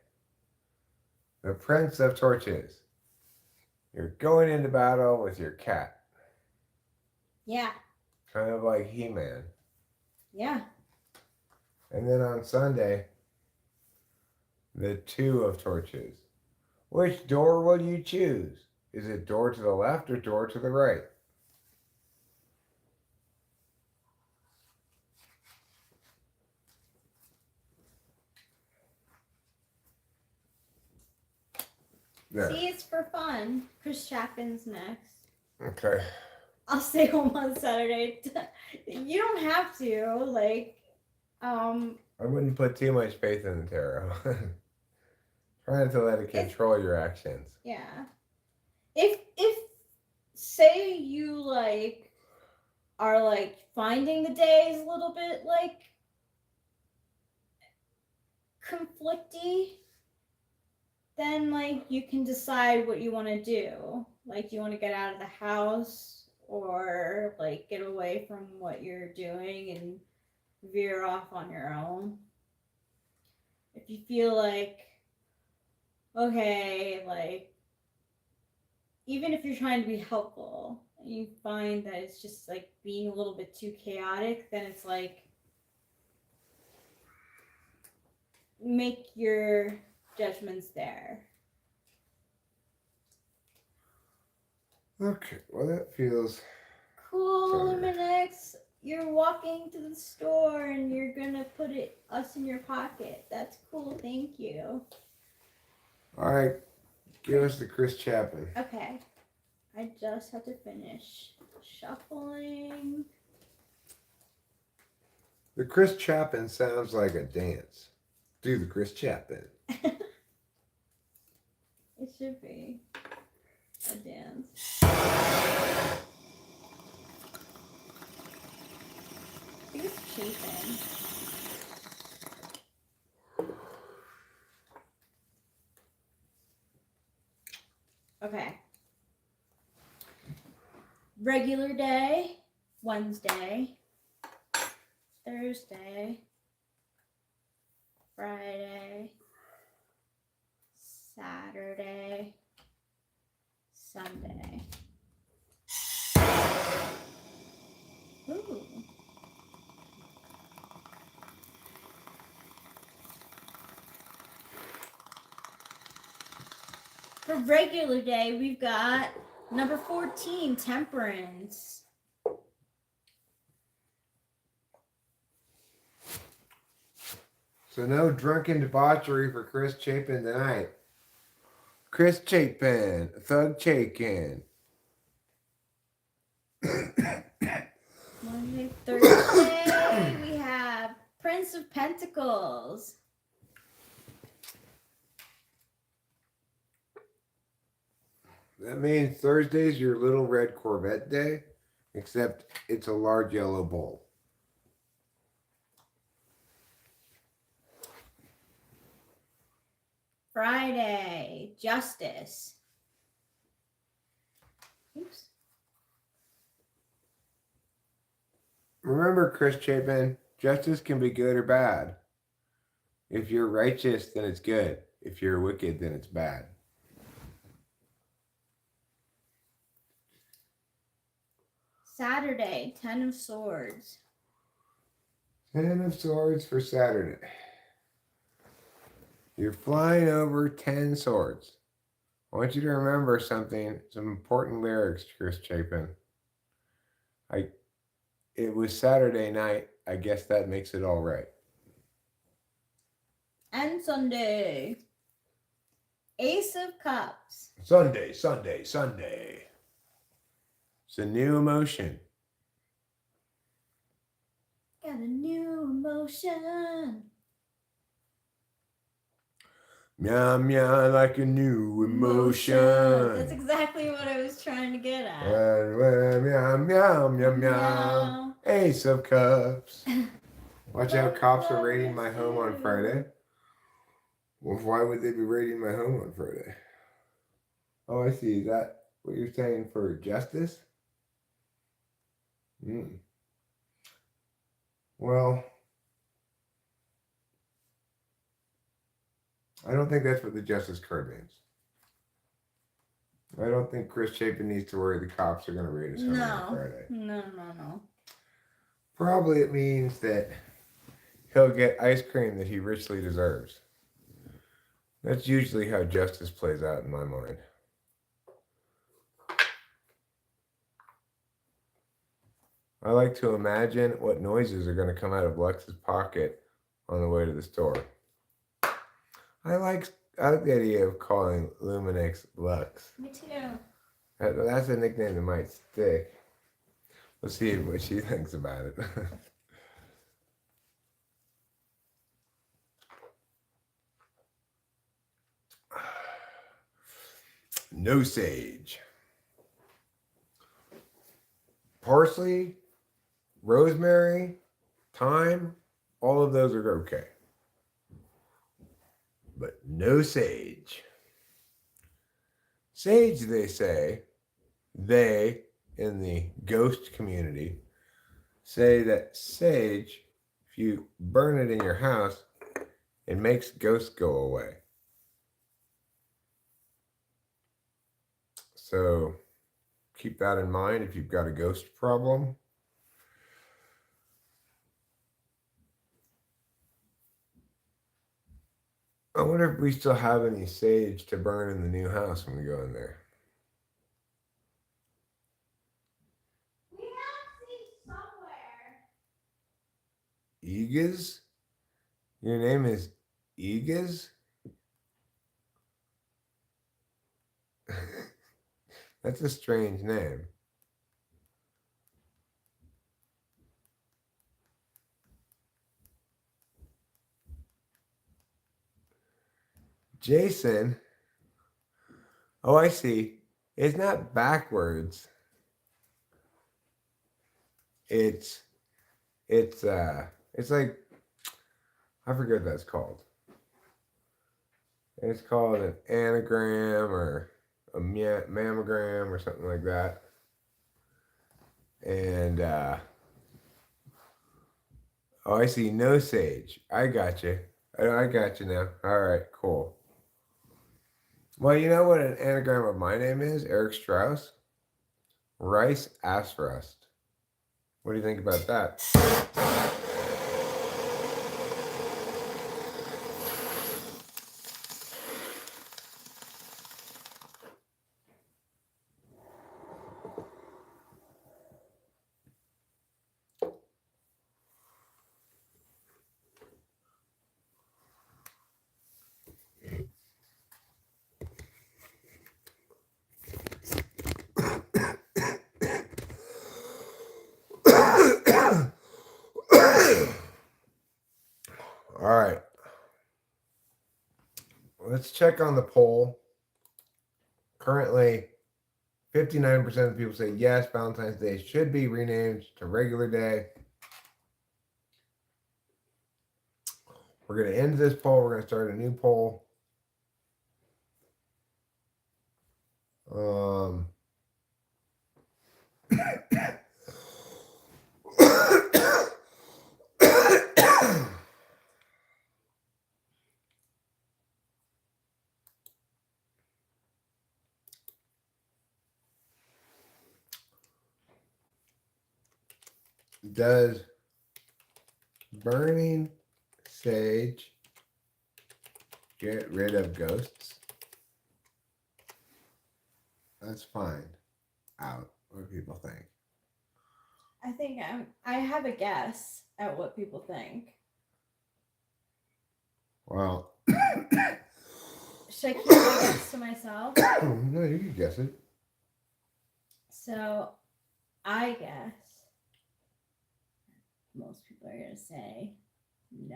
the Prince of Torches. You're going into battle with your cat. Yeah. Kind of like He-Man. Yeah. And then on Sunday, the 2 of Torches. Which door will you choose? Is it door to the left or door to the right? There. See, it's for fun. Chris Chapman's next. Okay. I'll stay home on Saturday. You don't have to, like, I wouldn't put too much faith in the tarot. Try not to let it control your actions. yeah. If say you like are like finding the days a little bit like conflicty, then like you can decide what you want to do. Like, do you want to get out of the house or like get away from what you're doing and veer off on your own? If you feel like, okay, like, even if you're trying to be helpful and you find that it's just like being a little bit too chaotic, then it's like, make your judgments there. Okay, well that feels Cool, Luminix. You're walking to the store and you're gonna put us in your pocket. That's cool, thank you. all right. Give us the Chris Chapman. Okay. I just have to finish shuffling. The Chris Chapman sounds like a dance. Do the Chris Chapman. It should be a dance. I think it's chafing. Okay. Regular day, Wednesday, Thursday, Friday, Saturday, Sunday. Ooh. For regular day, we've got number 14, Temperance. So no drunken debauchery for Chris Chapin tonight. Chris Chapin, Thug Chapin. Monday, Thursday, we have Prince of Pentacles. That means Thursday's your little red Corvette day, except it's a large yellow bull. Friday, Justice. Oops. Remember, Chris Chapin, justice can be good or bad. If you're righteous, then it's good. If you're wicked, then it's bad. Saturday, Ten of Swords. 10 of Swords for Saturday. You're flying over 10 swords. I want you to remember something, some important lyrics, Chris Chapin. It was Saturday night. I guess that makes it all right. And Sunday, Ace of Cups. Sunday, Sunday, Sunday. It's a new emotion. Got a new emotion. Meow, meow, like a new emotion. That's exactly what I was trying to get at. Meow, meow, meow, meow. Ace of Cups. Watch out, cops are raiding my home on Friday. Well, why would they be raiding my home on Friday? Oh, I see. Is that what you're saying for justice? Well, I don't think that's what the justice card means. I don't think Chris Chapin needs to worry the cops are going to raid his home on Friday. No. Probably it means that he'll get ice cream that he richly deserves. That's usually how justice plays out in my mind. I like to imagine what noises are going to come out of Lux's pocket on the way to the store. I like the idea of calling Luminix Lux. Me too. That's a nickname that might stick. Let's see what she thinks about it. No sage. Parsley, rosemary, thyme, all of those are okay. But no sage. Sage, they say, they in the ghost community say that sage, if you burn it in your house, it makes ghosts go away. So keep that in mind if you've got a ghost problem. I wonder if we still have any sage to burn in the new house when we go in there. We have sage somewhere. Egas? Your name is Egas? That's a strange name. Jason. Oh, I see. It's not backwards. It's like, I forget what that's called. It's called an anagram or a mammogram or something like that. And oh, I see. No sage. I got you. I got you now. All right, cool. Well, you know what an anagram of my name is? Eric Strauss. Rice ass rust. What do you think about that? All right. Let's check on the poll. Currently, 59% of the people say yes, Valentine's Day should be renamed to regular day. We're going to end this poll. We're going to start a new poll. Does burning sage get rid of ghosts? Let's find out what people think. I think I have a guess at what people think. Well, Should I keep my guess to myself? no, you can guess it. So, I guess most people are going to say no.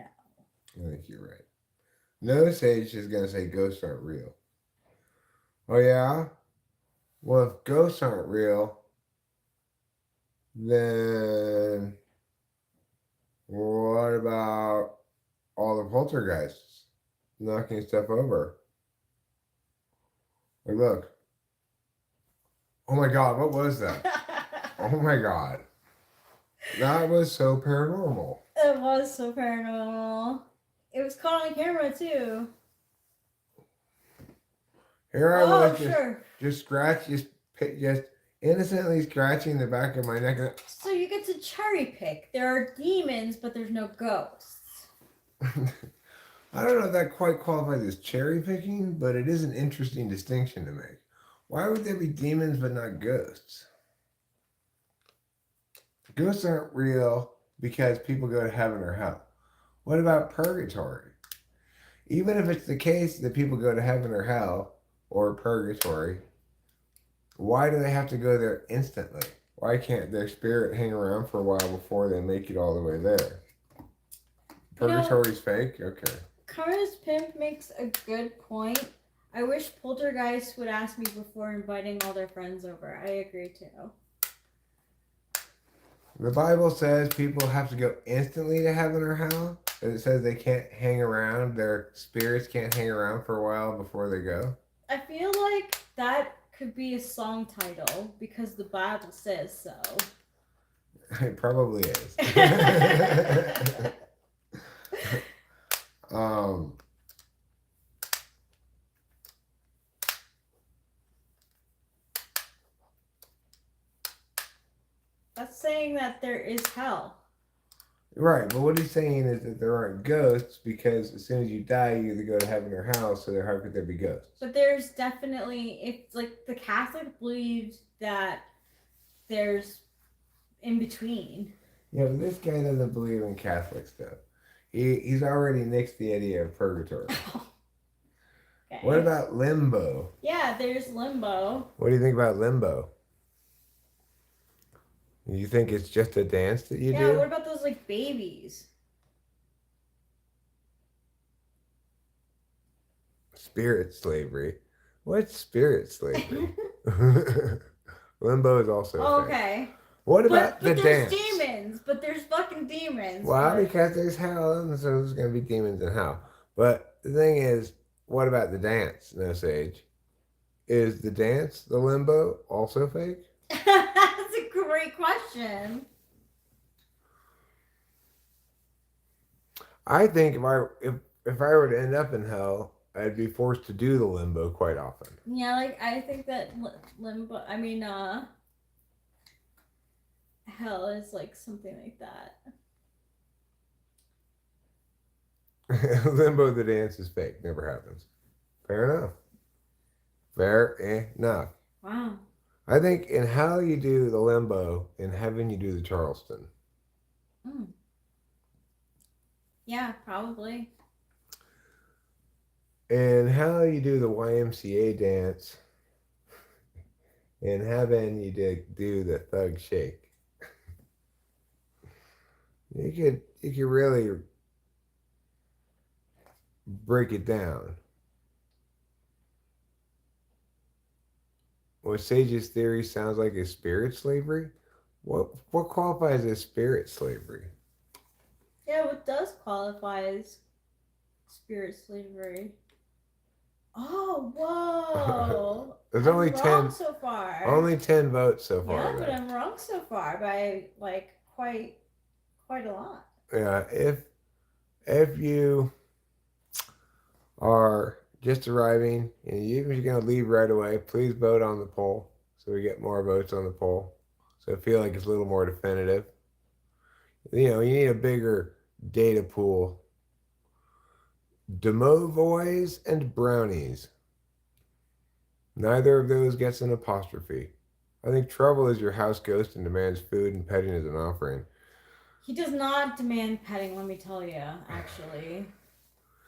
I think you're right. No sage is going to say ghosts aren't real. Oh, yeah? Well, if ghosts aren't real, then what about all the poltergeists knocking stuff over? Like, look. Oh my God, what was that? Oh my God. That was so paranormal. It was so paranormal. It was caught on camera too. Here I was sure. just innocently scratching the back of my neck. So you get to cherry pick. There are demons, but there's no ghosts. I don't know if that quite qualifies as cherry picking, but it is an interesting distinction to make. Why would there be demons but not ghosts? Ghosts aren't real because people go to heaven or hell. What about purgatory? Even if it's the case that people go to heaven or hell or purgatory, why do they have to go there instantly? Why can't their spirit hang around for a while before they make it all the way there? Purgatory's fake? Okay. Kara's Pimp makes a good point. I wish Poltergeist would ask me before inviting all their friends over. I agree too. The Bible says people have to go instantly to heaven or hell. It says they can't hang around. Their spirits can't hang around for a while before they go. I feel like that could be a song title because the Bible says so. It probably is. That's saying that there is hell. Right, but what he's saying is that there aren't ghosts because as soon as you die, you either go to heaven or hell, so how could there be ghosts? But there's definitely, it's like the Catholic believes that there's in between. Yeah, but this guy doesn't believe in Catholic stuff. He's already nixed the idea of purgatory. Okay. What about limbo? Yeah, there's limbo. What do you think about limbo? You think it's just a dance that you do? Yeah, what about those like babies? Spirit slavery. What's spirit slavery? Limbo is also okay. What about the dance? But there's demons. But there's fucking demons. Well, because there's hell, and so there's going to be demons in hell. But the thing is, what about the dance, No Sage? Is the dance, the limbo, also fake? That's a great question. I think if I were to end up in hell, I'd be forced to do the limbo quite often. Yeah, like I think that limbo. I mean, hell is like something like that. Limbo the dance is fake. Never happens. Fair enough. Fair enough. Wow. I think in hell you do the limbo, in heaven you do the Charleston. Mm. Yeah, probably. In hell you do the YMCA dance. In heaven you do the thug shake. You could really break it down. Well, Sage's theory sounds like a spirit slavery. What qualifies as spirit slavery? Yeah, what does qualify as spirit slavery? Oh, whoa! There's only 10 so far. Only 10 votes so far. Yeah, but I'm wrong so far by like quite a lot. Yeah, if you are just arriving and even if you're going to leave right away, please vote on the poll so we get more votes on the poll. So I feel like it's a little more definitive. You know, you need a bigger data pool. Domovoys and brownies. Neither of those gets an apostrophe. I think Trouble is your house ghost and demands food and petting as an offering. He does not demand petting, let me tell you, actually.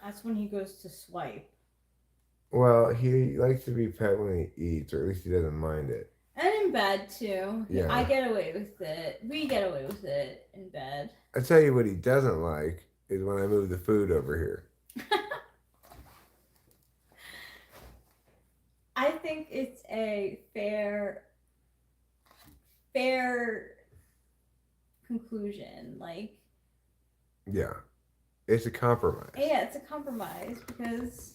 That's when he goes to swipe. Well, he likes to be pet when he eats, or at least he doesn't mind it. And in bed, too. Yeah. I get away with it. We get away with it in bed. I tell you what he doesn't like is when I move the food over here. I think it's a fair conclusion. Like, yeah, it's a compromise. Yeah, it's a compromise because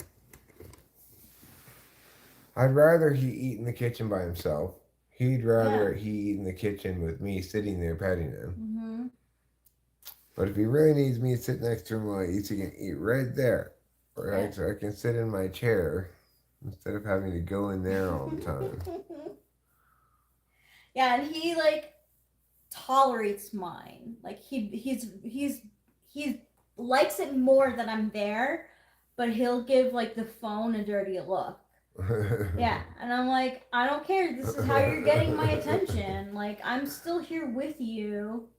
I'd rather he eat in the kitchen by himself. He'd rather he eat in the kitchen with me sitting there petting him. Mm-hmm. But if he really needs me to sit next to him while he eats, he can eat right there. Right? So I can sit in my chair instead of having to go in there all the time. Yeah, and he like tolerates mine. Like he likes it more that I'm there, but he'll give like the phone a dirty look. Yeah, and I'm like, I don't care. This is how you're getting my attention. Like, I'm still here with you.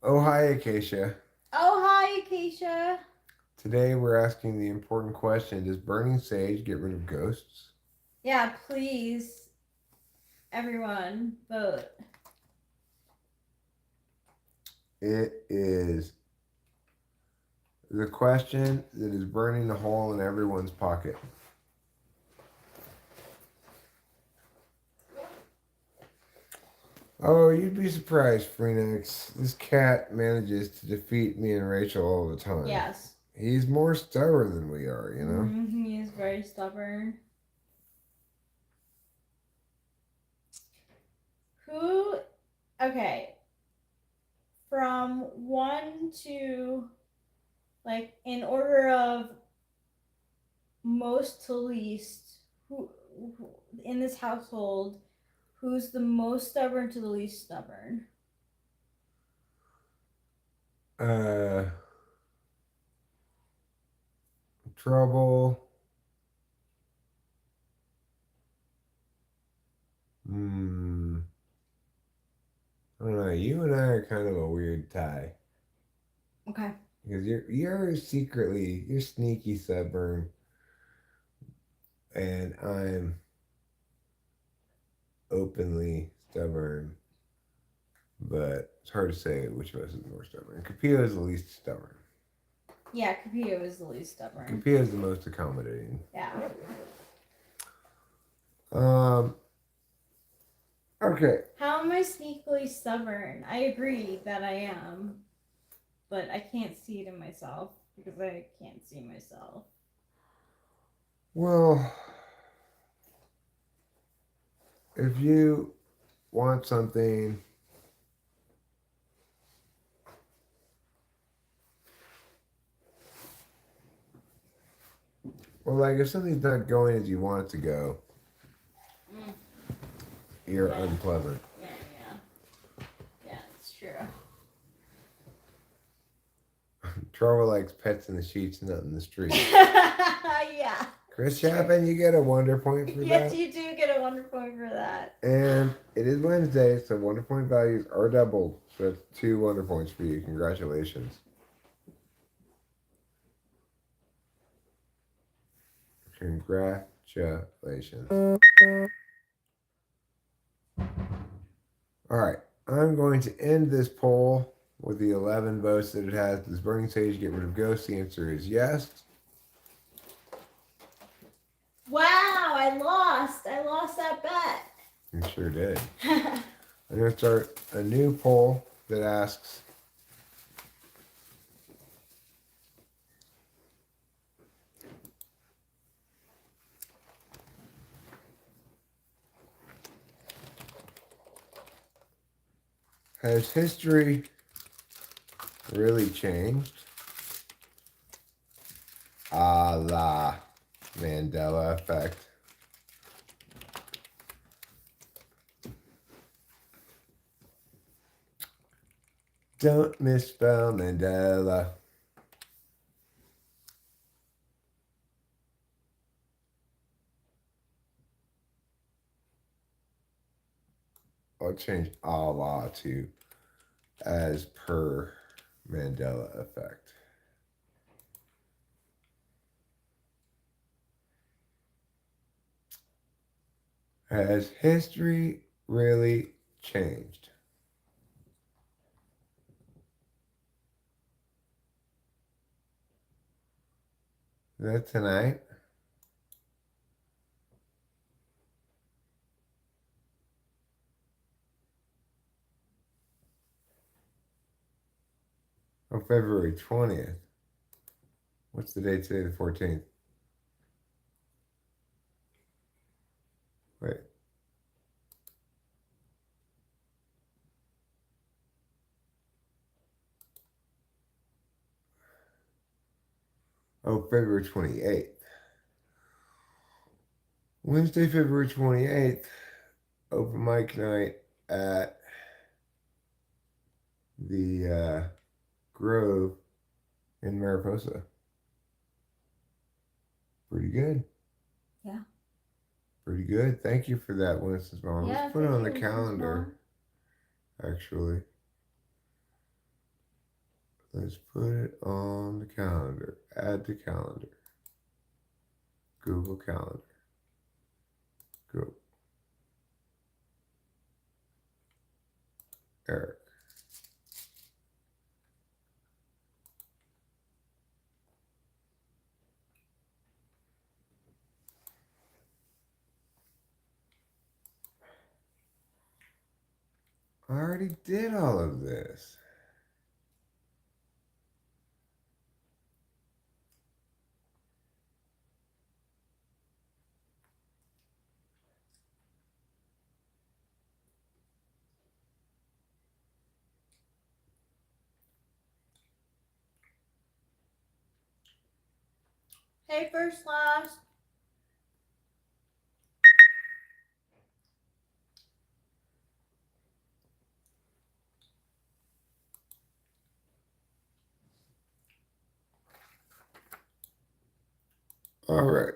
Oh, hi, Acacia. Oh, hi, Acacia. Today we're asking the important question: does burning sage get rid of ghosts? Yeah, please. Everyone, vote. It is the question that is burning a hole in everyone's pocket. Oh, you'd be surprised, Phoenix. This cat manages to defeat me and Rachel all the time. Yes. He's more stubborn than we are, you know? He is very stubborn. Who? Okay. From 1 to, like, in order of most to least, who in this household, who's the most stubborn to the least stubborn? Trouble. I don't know. You and I are kind of a weird tie. Okay. Because you're sneaky stubborn, and I'm openly stubborn. But it's hard to say which of us is more stubborn. Capio is the least stubborn. Yeah, Capio is the least stubborn. Capio is the most accommodating. Yeah. Okay. How am I sneakily stubborn? I agree that I am, but I can't see it in myself because I can't see myself. Well, if you want something, well, like if something's not going as you want it to go, you're unpleasant. Yeah, it's true. Trouble likes pets in the sheets, not in the street. Yeah. Chris Chapin, you get a wonder point for Yes, that. you do get a wonder point for that. And it is Wednesday, so wonder point values are doubled. So that's 2 wonder points for you. Congratulations. Congratulations. All right. I'm going to end this poll with the 11 votes that it has. Does Burning Sage get rid of ghosts? The answer is yes. Wow, I lost. I lost that bet. You sure did. I'm going to start a new poll that asks, has history really changed? A la Mandela effect. Don't misspell Mandela. I'll change a la to as per Mandela effect. Has history really changed? Is that tonight? Oh, February 20th. What's the date today? The 14th. Wait. Oh, February 28th. Wednesday, February 28th, open mic night at the Grove in Mariposa. Pretty good. Yeah. Pretty good. Thank you for that, Winston's mom. Yeah, Let's put it on the thank you, Winston's calendar, actually. Let's put it on the calendar. Add to calendar. Google Calendar. Go. Eric. I already did all of this. Hey, first last. All right.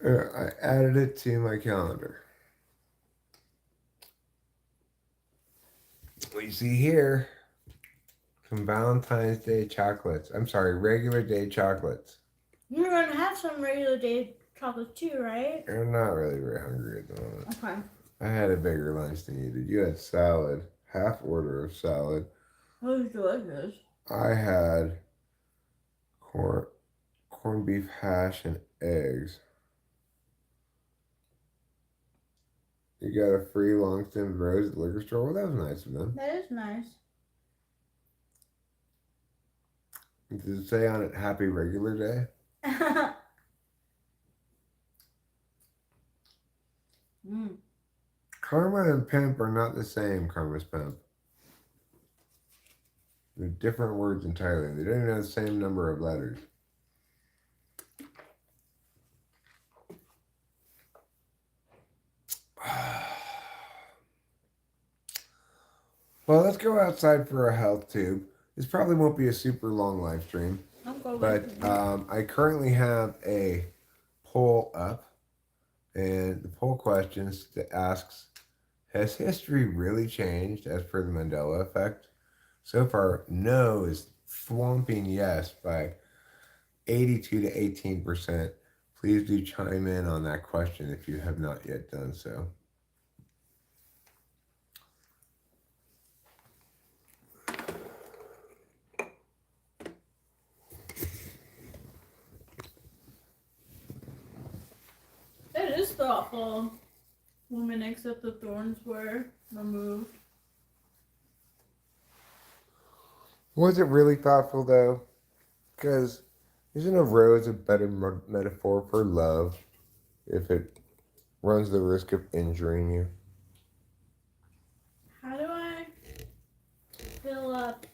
I added it to my calendar. What you see here, some Valentine's Day chocolates. I'm sorry, regular day chocolates. You're gonna have some regular day chocolate too, right? I'm not really very hungry at the moment. Okay. I had a bigger lunch than you did. You had salad, half order of salad. It was delicious. I had corned beef hash and eggs. You got a free long-stemmed rose at the liquor store. Well, that was nice of them. That is nice. Does it say on it Happy Regular Day? Karma and pimp are not the same, Karma's pimp. They're different words entirely. They don't even have the same number of letters. Well, let's go outside for a health tube. This probably won't be a super long live stream, but I currently have a poll up, and the poll questions that asks, has history really changed as per the Mandela effect? So far, no is swamping yes by 82 to 18%. Please do chime in on that question if you have not yet done so. It is thoughtful. Women accept the thorns were removed. Was it really thoughtful though? Because isn't a rose a better metaphor for love if it runs the risk of injuring you? How do I fill up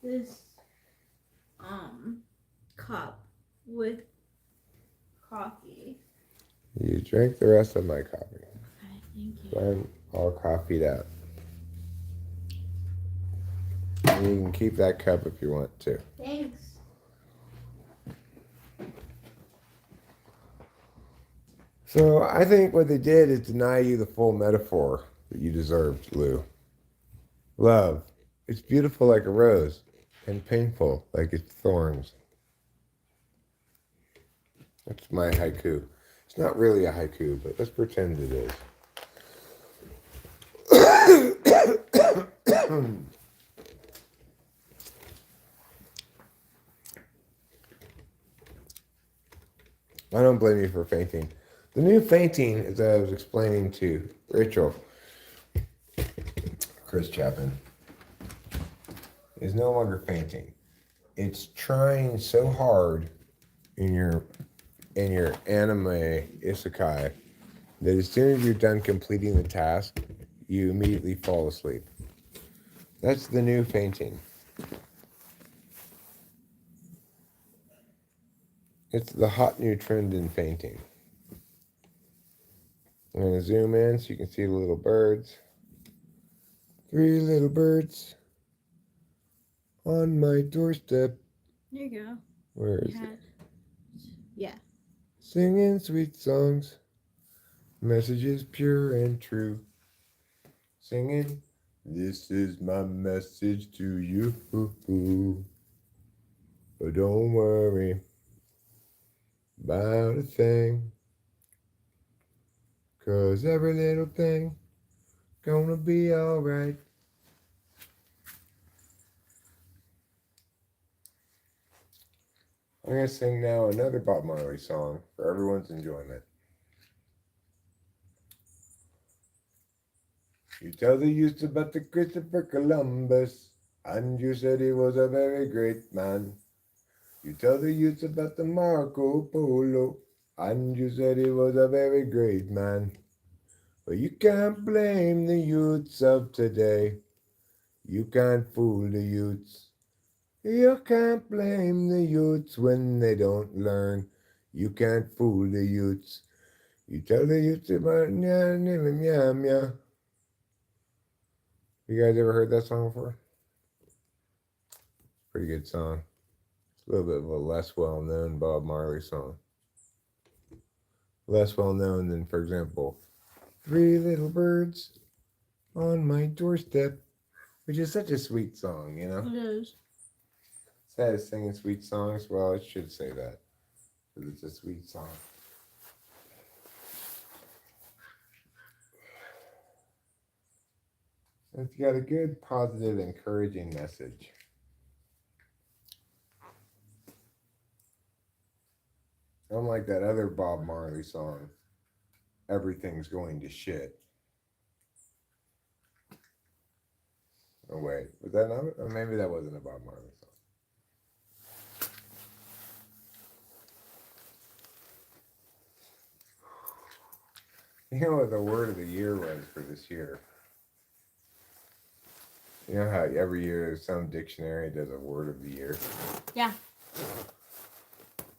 this cup with coffee? You drank the rest of my coffee. Okay, thank you. So I'm all coffeeed out. And you can keep that cup if you want to. Thanks. So I think what they did is deny you the full metaphor that you deserved, Lou. Love. It's beautiful like a rose and painful like its thorns. That's my haiku. It's not really a haiku, but let's pretend it is. I don't blame you for fainting. The new fainting, as I was explaining to Rachel, Chris Chapman, is no longer fainting. It's trying so hard in your anime isekai that as soon as you're done completing the task, you immediately fall asleep. That's the new fainting. It's the hot new trend in fainting. I'm going to zoom in so you can see the little birds. 3 little birds on my doorstep. There you go. Where is it? Yeah. Singing sweet songs, messages pure and true. Singing, this is my message to you. But don't worry about a thing, 'cause every little thing gonna be alright. I'm gonna sing now another Bob Marley song for everyone's enjoyment. You tell the youth about the Christopher Columbus, and you said he was a very great man. You tell the youth about the Marco Polo, and you said he was a very great man. But you can't blame the youths of today. You can't fool the youths. You can't blame the youths when they don't learn. You can't fool the youths. You tell the youths about yeah. You guys ever heard that song before? Pretty good song. It's a little bit of a less well-known Bob Marley song. Less well-known than, for example, Three Little Birds on My Doorstep, which is such a sweet song, you know? It is. Sad as singing sweet songs. Well, I should say that, because it's a sweet song. It's got a good, positive, encouraging message. Unlike that other Bob Marley song, Everything's Going to Shit. Oh, wait. Was that not? Or maybe that wasn't a Bob Marley song. You know what the word of the year was for this year? You know how every year some dictionary does a word of the year? Yeah.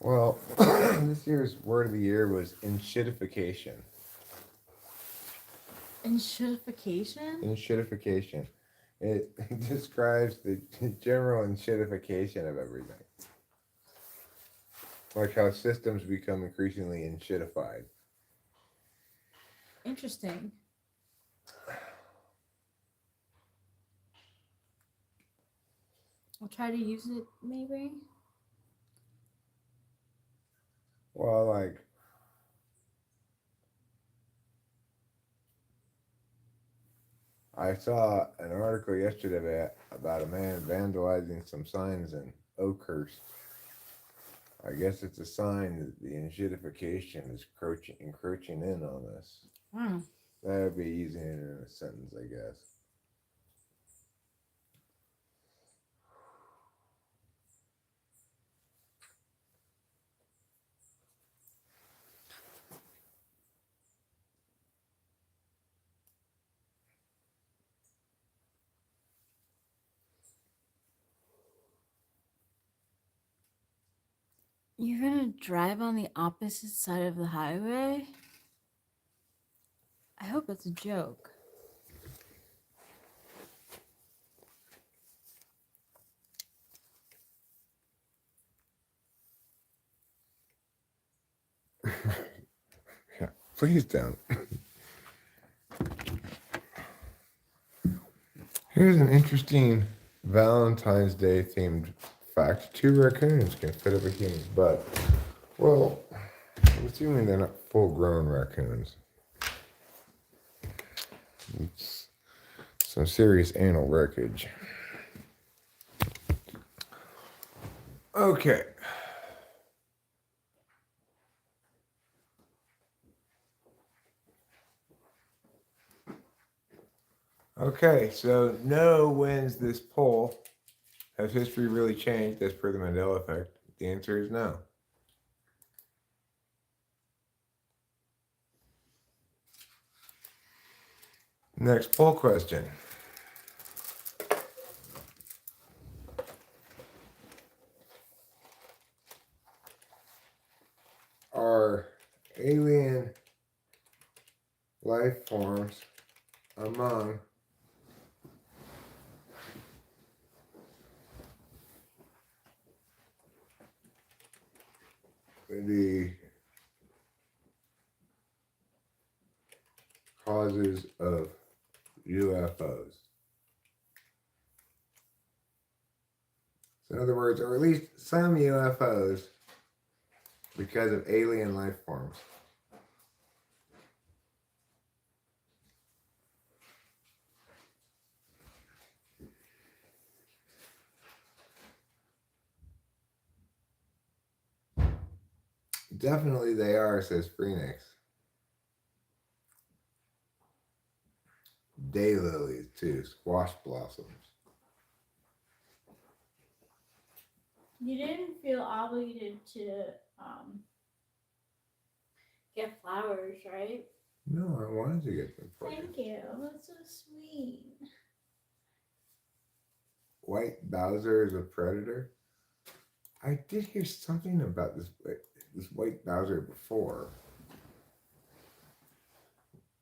Well, this year's word of the year was enshittification. Enshittification? Enshittification. It describes the general enshittification of everything. Like how systems become increasingly enshittified. Interesting. I'll try to use it, maybe. Well, like, I saw an article yesterday about a man vandalizing some signs in Oakhurst. I guess it's a sign that the enshittification is encroaching in on us. Wow. That would be easy in a sentence, I guess. You're gonna drive on the opposite side of the highway? I hope it's a joke. Yeah, please don't. Here's an interesting Valentine's Day themed fact. 2 raccoons can fit up a human's butt. Well, I'm assuming they're not full-grown raccoons. It's some serious anal wreckage. Okay. Okay, so no wins this poll. Has history really changed as per the Mandela effect? The answer is no. Next poll question. Are alien life forms among the causes of UFOs? So in other words, or at least some UFOs because of alien life forms. Definitely they are, says Phoenix. Daylilies too, squash blossoms. You didn't feel obligated to get flowers, right? No, I wanted to get them for you. Thank you. That's so sweet. White Bowser is a predator. I did hear something about this white Bowser before.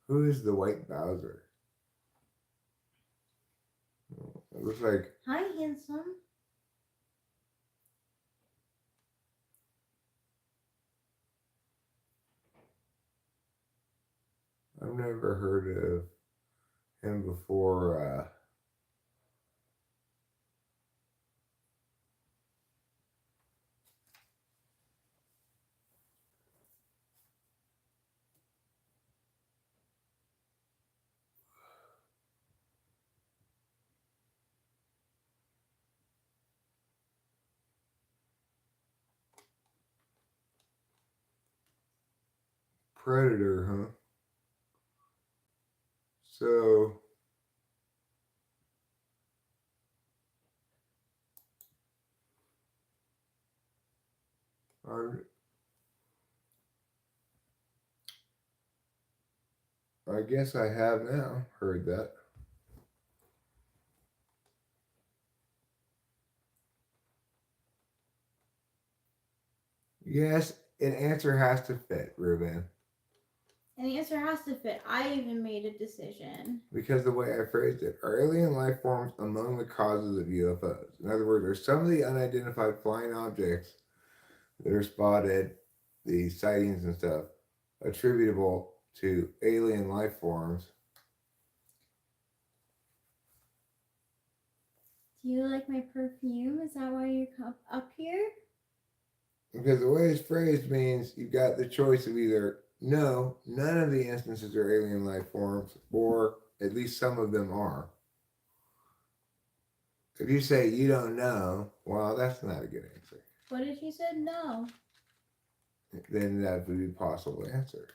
Who is the white Bowser? It looks like Hi, handsome. I've never heard of him before. Predator, huh? So I guess I have now heard that. Yes, an answer has to fit, Ruben. And the answer has to fit. I even made a decision. Because the way I phrased it, are alien life forms among the causes of UFOs? In other words, are some of the unidentified flying objects that are spotted, the sightings and stuff, attributable to alien life forms? Do you like my perfume? Is that why you're up here? Because the way it's phrased means you've got the choice of either no, none of the instances are alien life forms, or at least some of them are. If you say you don't know, well, that's not a good answer. What if you said no? Then that would be a possible answer.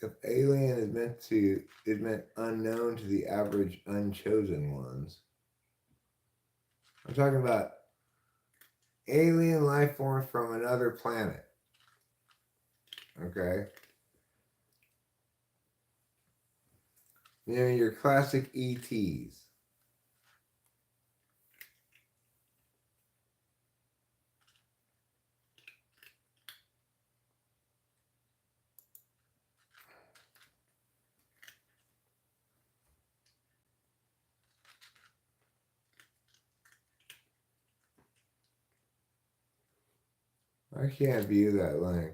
If alien is meant unknown to the average unchosen ones. I'm talking about alien life forms from another planet. Okay? You know, your classic ETs. I can't view that link.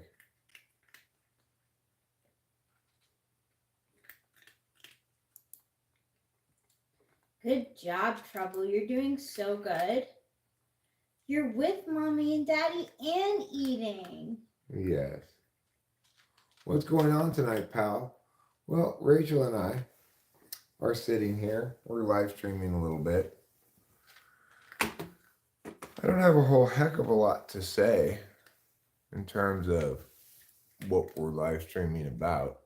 Good job, Trouble. You're doing so good. You're with Mommy and Daddy and eating. Yes. What's going on tonight, pal? Well, Rachel and I are sitting here. We're live streaming a little bit. I don't have a whole heck of a lot to say in terms of what we're live streaming about.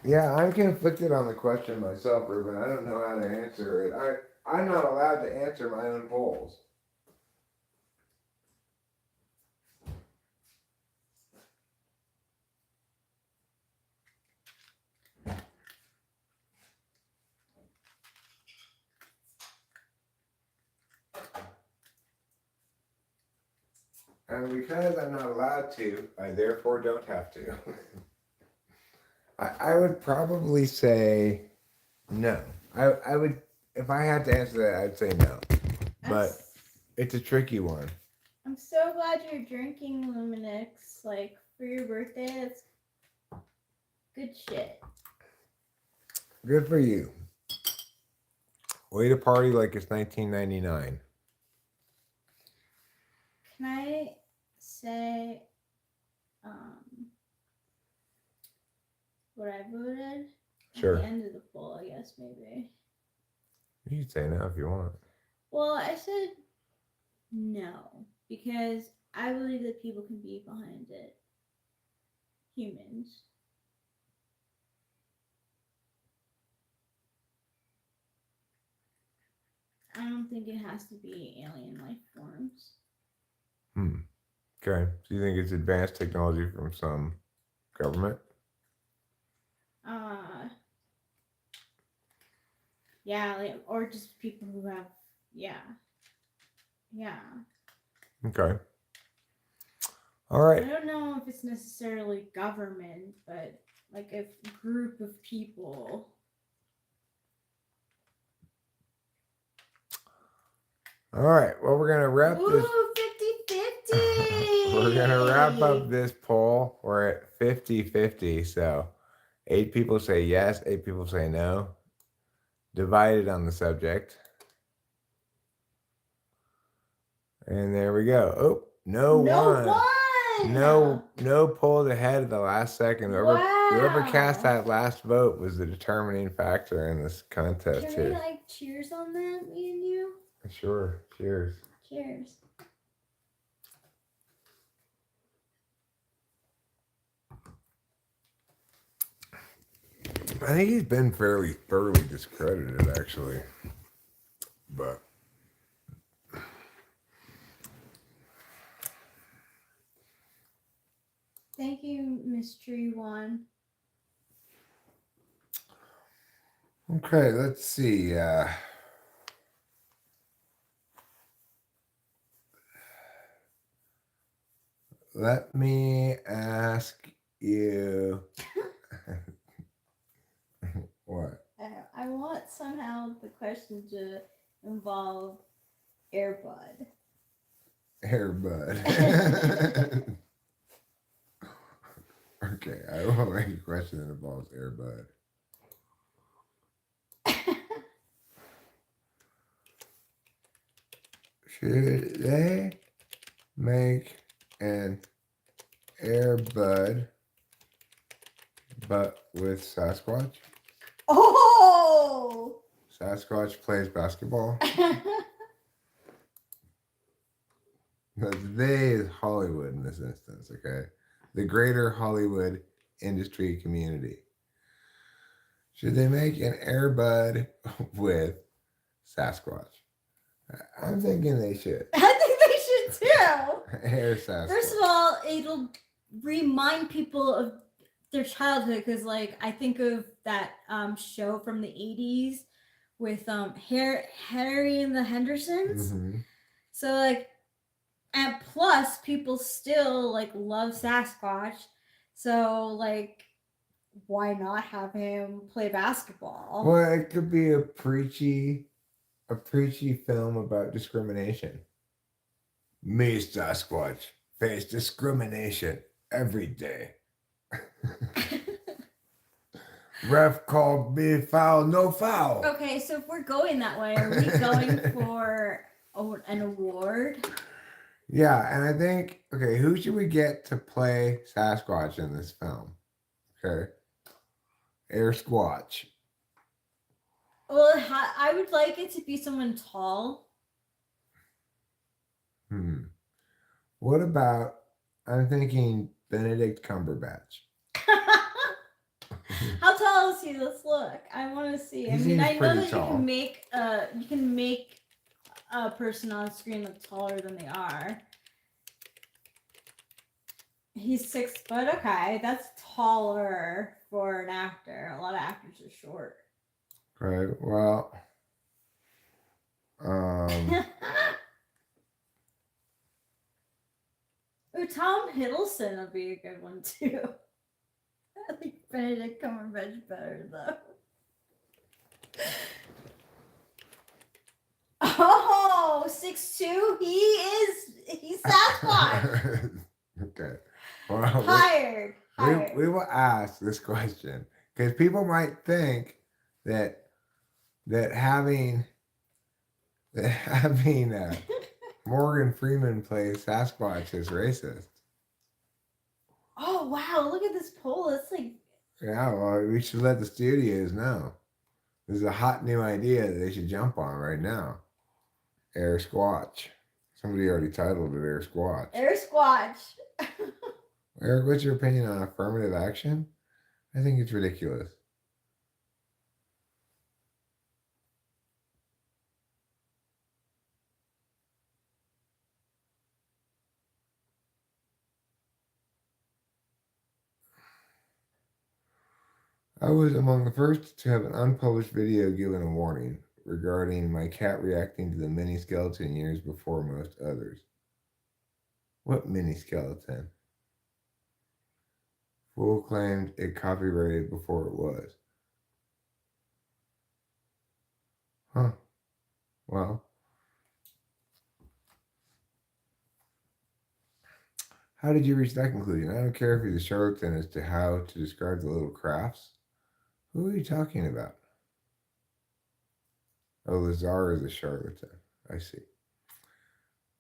Yeah, I'm conflicted on the question myself, Ruben. I don't know how to answer it. I'm not allowed to answer my own polls. And because I'm not allowed to, I therefore don't have to. I would probably say no. I would, if I had to answer that, I'd say no. But it's a tricky one. I'm so glad you're drinking Luminix, like, for your birthday. That's good shit. Good for you. Way to party like it's 1999. Can I say what I voted? Sure. At the end of the poll, I guess maybe. You can say no if you want. Well, I said no because I believe that people can be behind it. Humans. I don't think it has to be alien life forms. Okay. So you think it's advanced technology from some government? Yeah, like, or just people who have, yeah. Okay. All right. I don't know if it's necessarily government, but like a group of people. All right. Well, we're gonna wrap this. Ooh, 50-50. We're gonna wrap up this poll. We're at 50-50. So 8 people say yes, 8 people say no. Divided on the subject. And there we go. Oh, no one. No pulled ahead at the last second. Whoever cast that last vote was the determining factor in this contest. Can here. we like cheers on that, me and you? Sure. Cheers. Cheers. I think he's been fairly thoroughly discredited, actually. But Thank you, Mystery One. okay, let's see. Let me ask you. What? I want somehow the question to involve Airbud. Airbud. Okay, I will make a question that involves Airbud. Should they make an Airbud but with Sasquatch? Oh! Sasquatch plays basketball. That's they is Hollywood in this instance, okay? The greater Hollywood industry community. Should they make an Airbud with Sasquatch? I'm thinking they should. I think they should too. Air Sasquatch. First of all, it'll remind people of their childhood because, like, I think of that show from the 80s with Harry and the Hendersons. Mm-hmm. So, like, and plus, people still like love Sasquatch. So, like, why not have him play basketball? Well, it could be a preachy film about discrimination. Me, Sasquatch, face discrimination every day. Ref called me foul, no foul. Okay, so if we're going that way, are we going for an award? Yeah, and I think, okay, who should we get to play Sasquatch in this film? Okay. Air Squatch. Well, I would like it to be someone tall. What about, I'm thinking Benedict Cumberbatch. How tall is he? Let's look. I want to see. I mean, I know that you can make a person on screen look taller than they are. He's 6 foot. Okay, that's taller for an actor. A lot of actors are short. Right. Well, Ooh, Tom Hiddleston would be a good one too. I think Benedict Cumberbatch better though. Oh, 6'2". He's Sasquatch. Okay. Well, Hired. we will ask this question because people might think that having Morgan Freeman plays Sasquatch is racist. Oh wow! Look at this poll. It's like Yeah, well, we should let the studios know. This is a hot new idea that they should jump on right now. Air Squatch. Somebody already titled it Air Squatch. Air Squatch. Eric, what's your opinion on affirmative action? I think it's ridiculous. I was among the first to have an unpublished video given a warning regarding my cat reacting to the mini skeleton years before most others. What mini skeleton? Fool claimed it copyrighted before it was. Huh. Well, how did you reach that conclusion? I don't care if he's a charlatan as to how to describe the little crafts. Who are you talking about? Oh, Lazar is a charlatan. I see.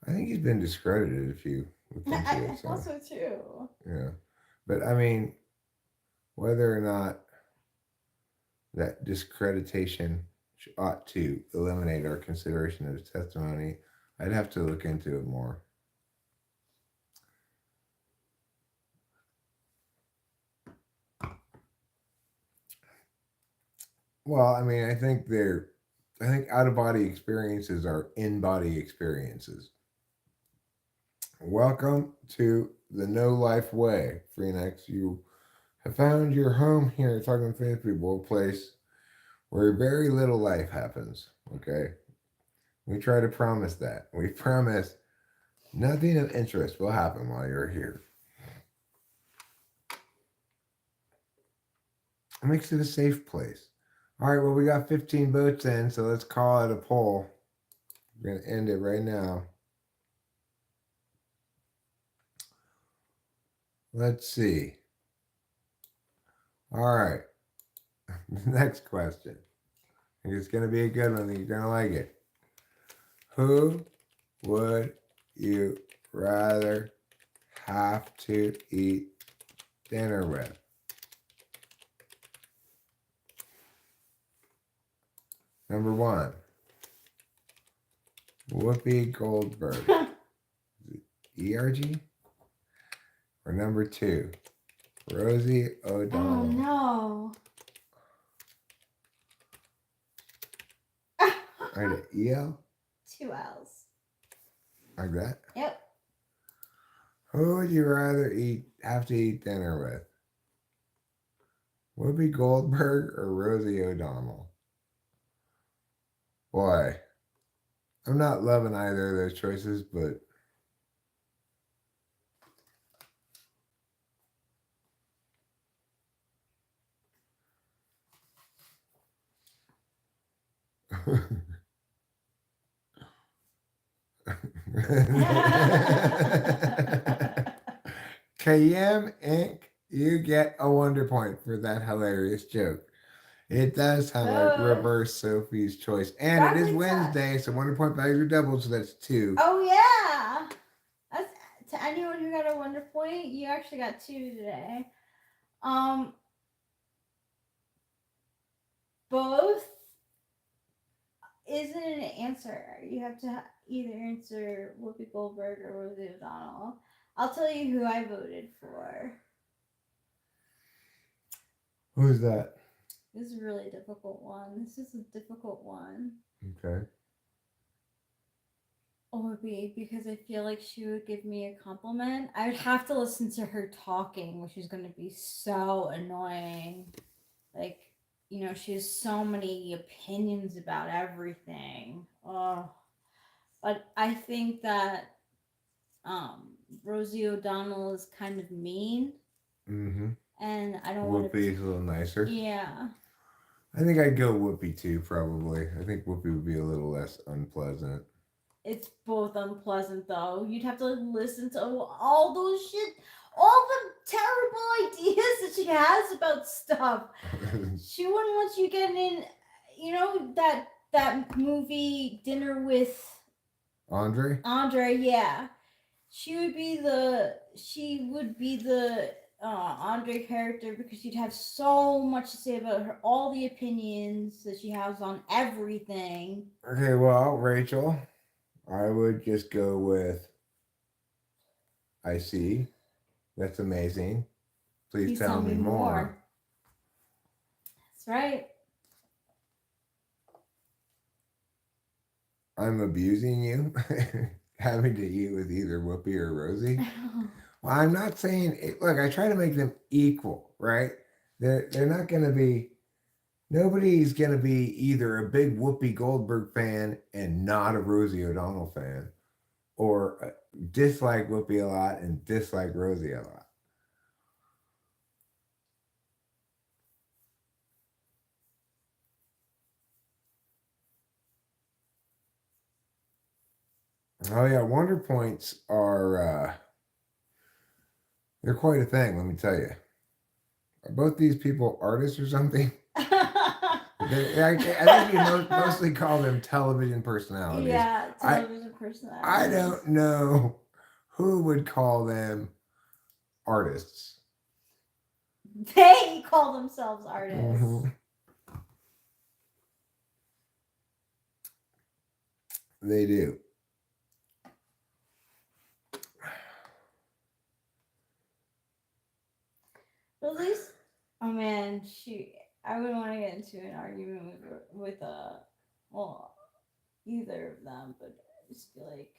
I think he's been discredited if you look into I it. thought so too. Yeah. But I mean, whether or not that discreditation ought to eliminate our consideration of his testimony, I'd have to look into it more. Well, I mean, I think out of body experiences are in body experiences. Welcome to the No Life Way, Phoenix. You have found your home here, talking to famous people, a place where very little life happens. Okay, we try to promise that. We promise nothing of interest will happen while you're here. It makes it a safe place. All right, well, we got 15 votes in, so let's call it a poll. We're going to end it right now. Let's see. All right. Next question. I think it's going to be a good one. You're going to like it. Who would you rather have to eat dinner with? Number one, Whoopi Goldberg. ERG? Or number two, Rosie O'Donnell. Oh no. Right, EL? 2 L's. Like that? Yep. Who would you rather have to eat dinner with? Whoopi Goldberg or Rosie O'Donnell? Boy, I'm not loving either of those choices, but KM Inc., you get a wonder point for that hilarious joke. It does sound like reverse Sophie's choice. And it is Wednesday, so wonder point values are doubled, so that's 2. Oh yeah. That's to anyone who got a wonder point, you actually got 2 today. Both isn't an answer. You have to either answer Whoopi Goldberg or Rosie O'Donnell. I'll tell you who I voted for. Who's that? This is a really difficult one. This is a difficult one. Okay. Whoopi, because I feel like she would give me a compliment. I would have to listen to her talking, which is going to be so annoying. Like, you know, she has so many opinions about everything. Oh, but I think that Rosie O'Donnell is kind of mean. Mm-hmm. And I don't want to. Whoopi's a little nicer. Yeah. I think I'd go Whoopi too, probably. I think Whoopi would be a little less unpleasant. It's both unpleasant though. You'd have to listen to all those shit, all the terrible ideas that she has about stuff. She wouldn't want you getting in, you know, that movie Dinner with Andre? Andre, yeah. She would be the Andre character because she'd have so much to say about her, all the opinions that she has on everything. Okay, well, Rachel, I would just go with I see. That's amazing. Please Please tell tell me me more. more. That's right. I'm abusing you, having to eat with either Whoopi or Rosie. Well, I'm not saying it, look. I try to make them equal, right? They're not going to be. Nobody's going to be either a big Whoopi Goldberg fan and not a Rosie O'Donnell fan, or dislike Whoopi a lot and dislike Rosie a lot. Oh yeah, Wonder Points are they're quite a thing. Let me tell you. Are both these people artists or something? I think you mostly call them television personalities. Yeah, I television I personalities. don't know who would call them artists. They call themselves artists. Mm-hmm. They do. But at least, oh man, I wouldn't want to get into an argument with well, either of them, but I just feel like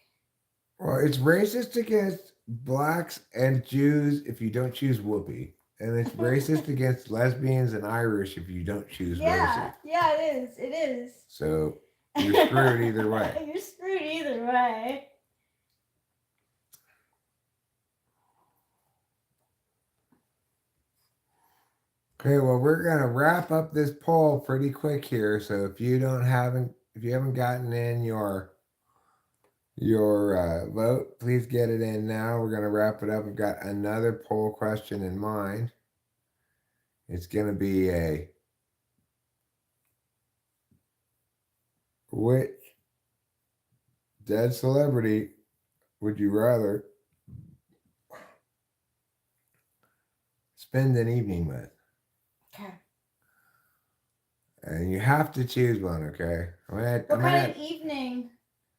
Well, it's racist against blacks and Jews if you don't choose Whoopi, and it's racist against lesbians and Irish if you don't choose Rosie. yeah, it is. It is. So you're screwed either way. You're screwed either way. Okay, well, we're gonna wrap up this poll pretty quick here. So if you haven't gotten in your vote, please get it in now. We're gonna wrap it up. We've got another poll question in mind. It's gonna be a which dead celebrity would you rather spend an evening with? Okay. And you have to choose one, okay? What kind of evening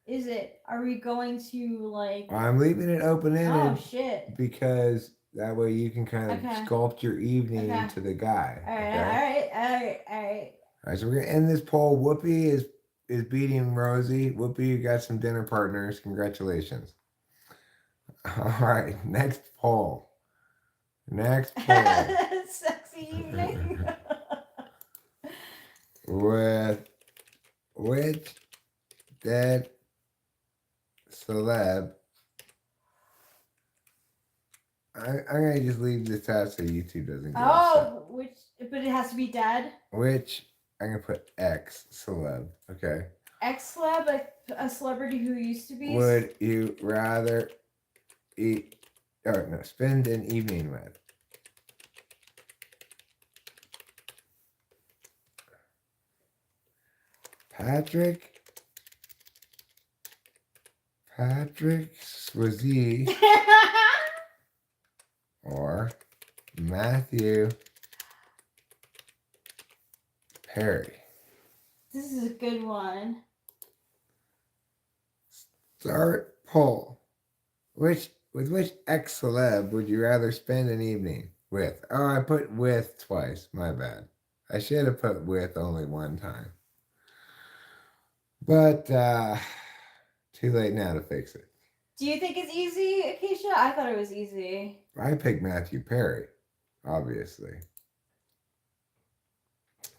is it? Are we going to like? I'm leaving it open ended Oh shit. because that way you can kind of Okay. sculpt your evening Okay. to the guy. All right. Okay? All right. All right, so we're gonna end this poll. Whoopi is beating Rosie. Whoopi, you got some dinner partners. Congratulations. All right, next poll. Next poll. Sexy evening. With which dead celeb? I'm gonna just leave this out so YouTube doesn't get upset. But it has to be dead. Which I'm gonna put X celeb. Okay. Ex celeb, a celebrity who used to be. Would you rather eat or no spend an evening with? Patrick Swayze or Matthew Perry? This is a good one. Start poll. With which ex celeb would you rather spend an evening with? Oh, I put with twice. My bad. I should have put with only one time. But too late now to fix it. Do you think it's easy, Acacia? I thought it was easy. I picked Matthew Perry, obviously.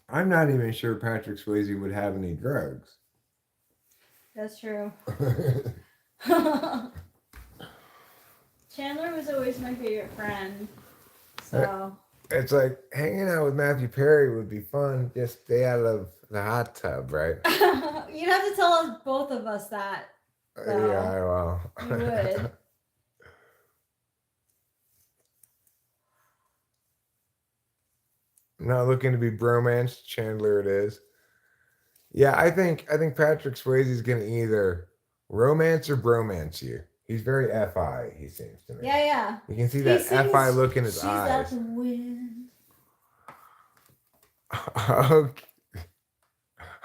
I'm not even sure Patrick Swayze would have any drugs. That's true. Chandler was always my favorite friend. So it's like hanging out with Matthew Perry would be fun. Just stay out of the hot tub, right? you'd have to tell us both of us that. So, yeah, well. You would. Not looking to be bromance, Chandler it is. Yeah, I think Patrick Swayze is gonna either romance or bromance you. He's very FI, he seems to me. Yeah. You can see that FI look in his She's eyes. out the wind.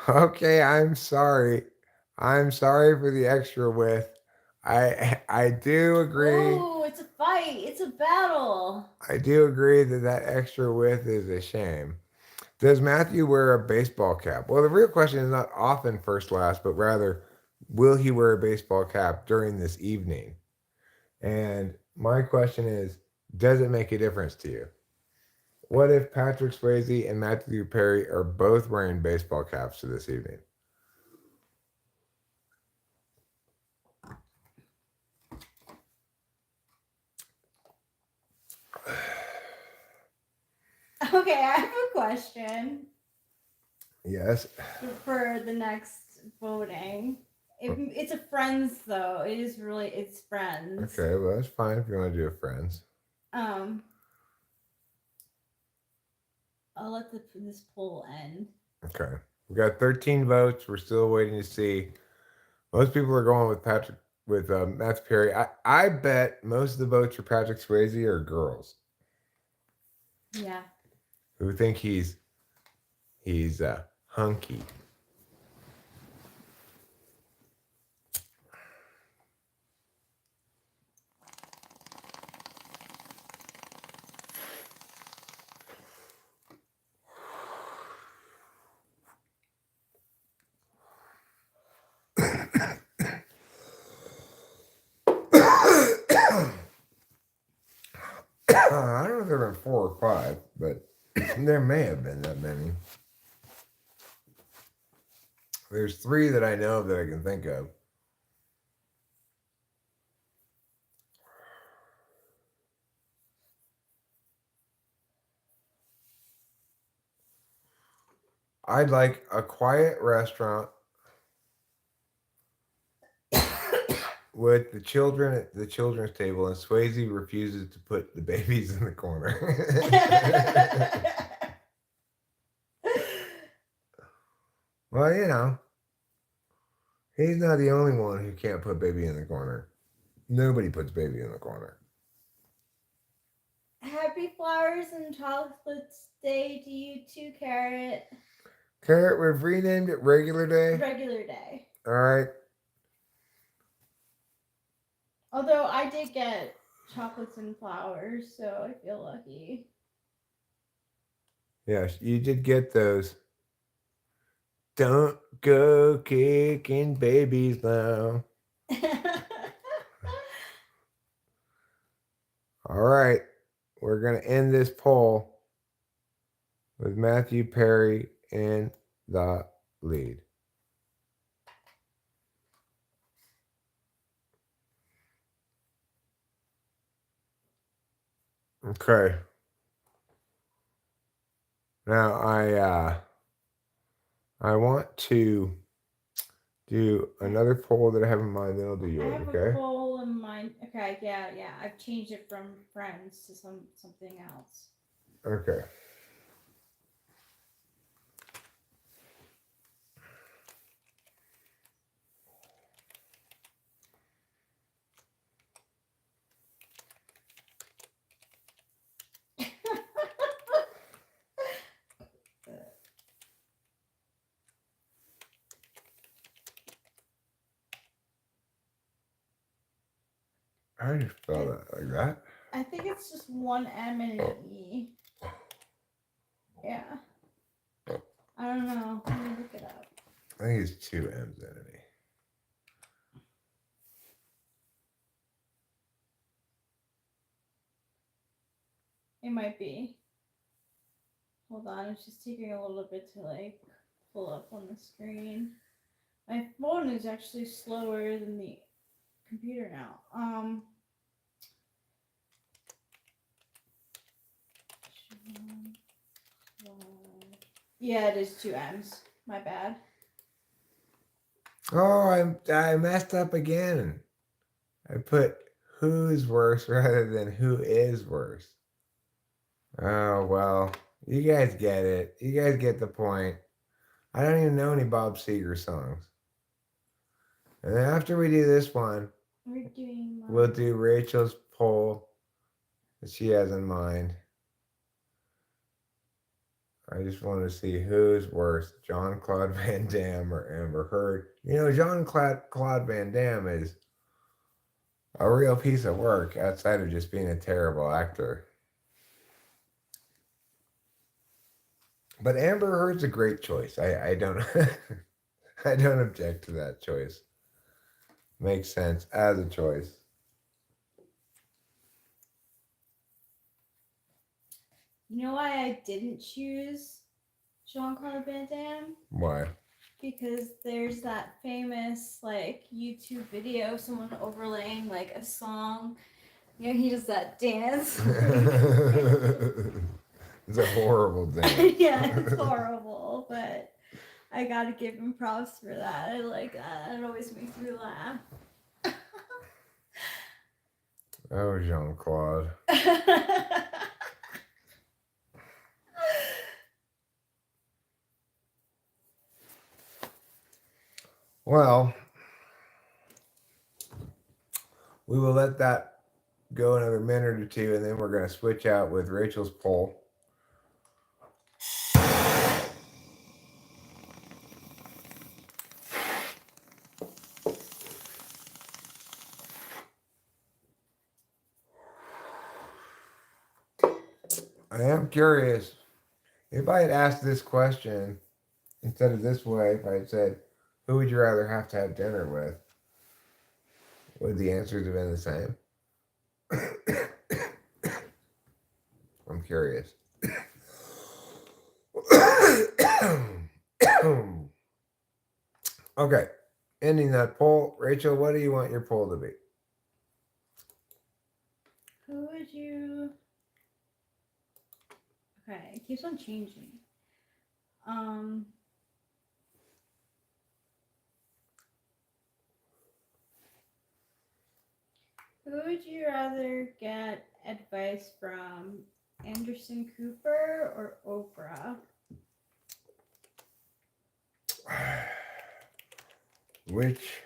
Okay, I'm sorry. I'm sorry for the extra width. I do agree. Oh, it's a fight. It's a battle. I do agree that extra width is a shame. Does Matthew wear a baseball cap? Well, the real question is not often first last, but rather, will he wear a baseball cap during this evening? And my question is, does it make a difference to you? What if Patrick Swayze and Matthew Perry are both wearing baseball caps to this evening? Okay, I have a question. Yes. For the next voting. It's a friends though. It's friends. Okay, well that's fine if you want to do a friends. I'll let this poll end. Okay. We got 13 votes. We're still waiting to see. Most people are going with Matthew Perry. I bet most of the votes for Patrick Swayze are girls. Yeah. Who think he's hunky. I don't know if there have been 4 or 5, but there may have been that many. There's 3 that I know of that I can think of. I'd like a quiet restaurant with the children at the children's table, and Swayze refuses to put the babies in the corner. Well, you know, he's not the only one who can't put baby in the corner. Nobody puts baby in the corner. Happy Flowers and Chocolates Day to you too, Carrot. Carrot, we've renamed it Regular Day. Regular Day. All right. Although I did get chocolates and flowers, so I feel lucky. Yes, you did get those. Don't go kicking babies now. All right. We're going to end this poll with Matthew Perry in the lead. Okay. Now I want to do another poll that I have in mind. Then I'll do yours. I have Okay. a poll in mind. Okay, yeah. I've changed it from friends to something else. Okay. How do you spell that? Like that? I think it's just one M and an E. Yeah. I don't know. Let me look it up. I think it's 2 M's in it. It might be. Hold on, it's just taking a little bit to like pull up on the screen. My phone is actually slower than the computer now. Yeah, it is 2 M's. My bad. Oh, I messed up again. I put who's worse rather than who is worse. Oh, well, you guys get it. You guys get the point. I don't even know any Bob Seger songs. And then after we do this one, We're doing. we'll do Rachel's poll that she has in mind. I just want to see who's worse, Jean-Claude Van Damme or Amber Heard. You know, Jean-Claude Van Damme is a real piece of work outside of just being a terrible actor. But Amber Heard's a great choice. I don't I don't object to that choice. Makes sense as a choice. You know why I didn't choose Jean-Claude Van Damme? Why? Because there's that famous like YouTube video of someone overlaying like a song. You know, he does that dance. It's a horrible thing. Yeah, it's horrible, but I gotta give him props for that. I like that. It always makes me laugh. Oh, Jean-Claude. Well, we will let that go another minute or two, and then we're going to switch out with Rachel's poll. I am curious, if I had asked this question instead of this way, if I had said, who would you rather have to have dinner with? Would the answers have been the same? I'm curious. Okay, ending that poll. Rachel, what do you want your poll to be? Who would you? Okay, it keeps on changing. Who would you rather get advice from, Anderson Cooper or Oprah? Which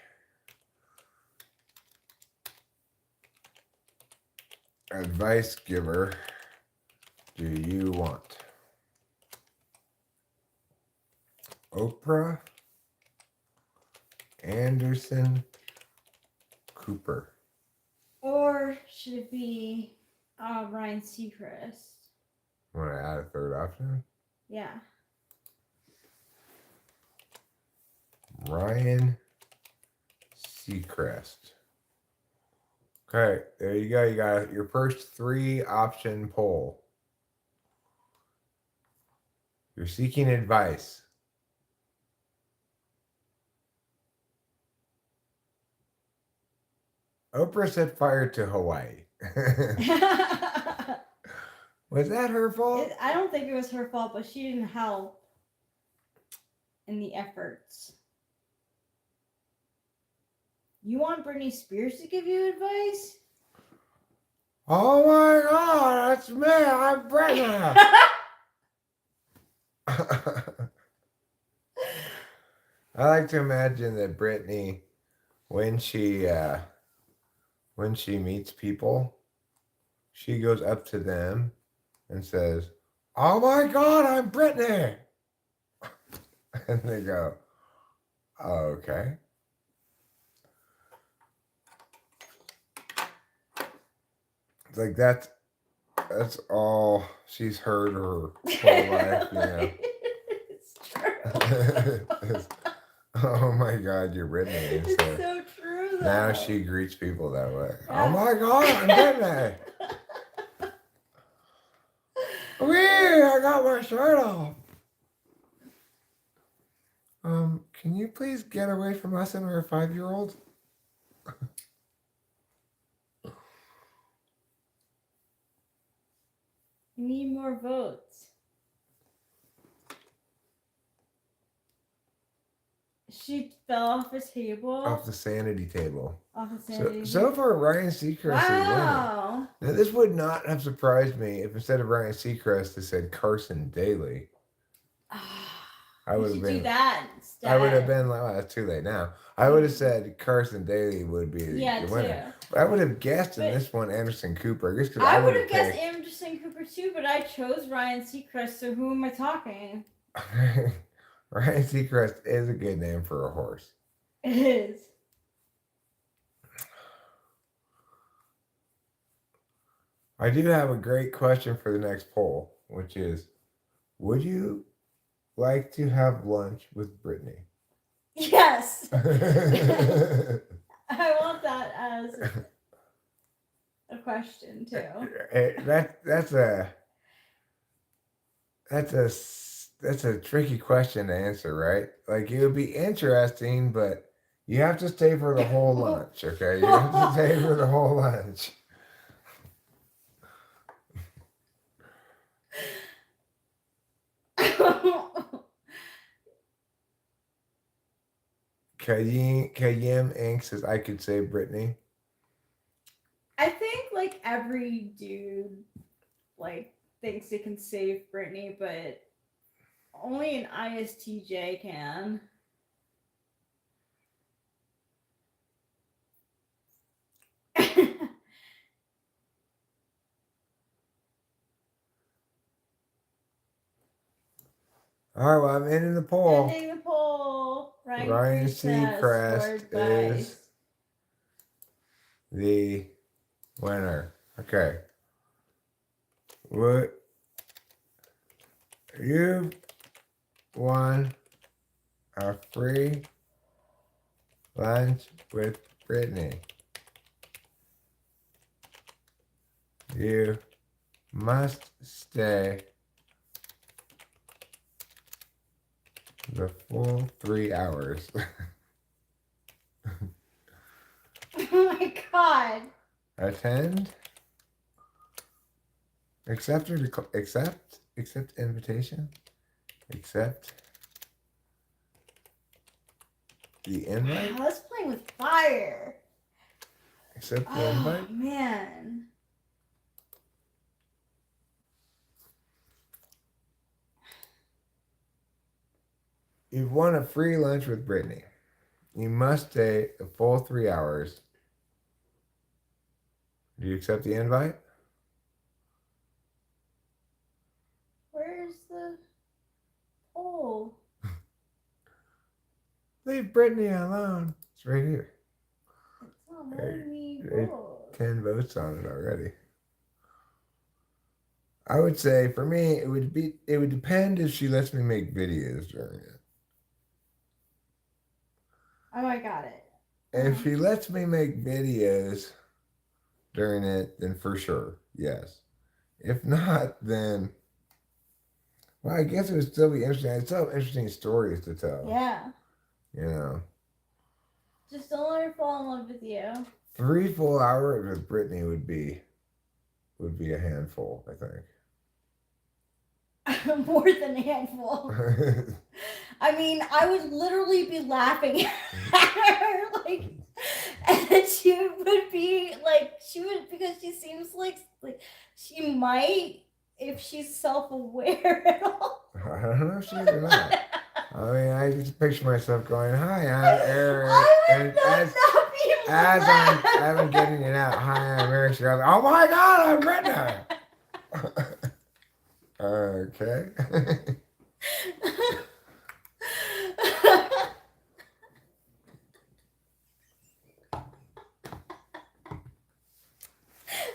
advice giver do you want? Oprah, Anderson, Cooper. Or should it be Ryan Seacrest? Want to add a third option? Yeah. Ryan Seacrest. Okay, there you go. You got your first 3 option poll. You're seeking advice. Oprah set fire to Hawaii. Was that her fault? I don't think it was her fault, but she didn't help in the efforts. You want Britney Spears to give you advice? Oh my God, that's me. I'm Britney. I like to imagine that Britney, when she meets people, she goes up to them and says, "Oh my God, I'm Britney," and they go, "Oh, okay." It's like that's all she's heard her whole life, you know. It's true. Oh my God, you're Britney. It's so true, though. Now she greets people that way. Yeah. Oh my God, I'm Britney. Wee, I got my shirt off. Can you please get away from us and our 5-year-old? We need more votes. She fell off a table. Off the sanity table. Off the sanity So far, Ryan Seacrest is winning. Wow. Now, this would not have surprised me if instead of Ryan Seacrest, it said Carson Daly. I You would have should do been. that instead. I would have been like, well, that's too late now. I would have said Carson Daly would be the winner. Too. But I would have guessed in But this one Anderson Cooper. I guess because I would have guessed Anderson Cooper too, but I chose Ryan Seacrest, so who am I talking? Ryan Seacrest is a good name for a horse. It is. I do have a great question for the next poll, which is, would you like to have lunch with Brittany? Yes. I want that as a question too. That's a tricky question to answer, right? Like it would be interesting, but you have to stay for the whole lunch, okay? You have to stay for the whole lunch. Kayem Inc. says I could say Brittany. I think like every dude like thinks they can save Brittany, but only an ISTJ can. All right, well, I'm ending the poll. Ending the poll. Ryan Seacrest is the winner. Okay. What you won a free lunch with Brittany. You must stay the full 3 hours. Oh my god. Attend. Accept invitation. Accept the invite. I was playing with fire. Accept the invite. Oh man. You've won a free lunch with Brittany. You must stay a full 3 hours. Do you accept the invite? Where's the poll? Leave Brittany alone. It's right here. It's not letting me Hey, vote. 10 votes on it already. I would say for me it would depend if she lets me make videos during it. Oh, I got it. If she lets me make videos during it, then for sure, yes. If not, then well, I guess it would still be interesting. I'd still have interesting stories to tell. Yeah. You know. Just don't let her fall in love with you. 3 full hours with Brittany would be a handful, I think. More than a handful. I mean, I would literally be laughing at her, like, and then she would be like, because she seems like she might, if she's self-aware at all. I don't know if she is or not. I mean, I just picture myself going, "Hi, I'm Eric," and as I'm getting it out, "Hi, I'm Eric." She goes, "Oh my God, I'm Brittany." Okay.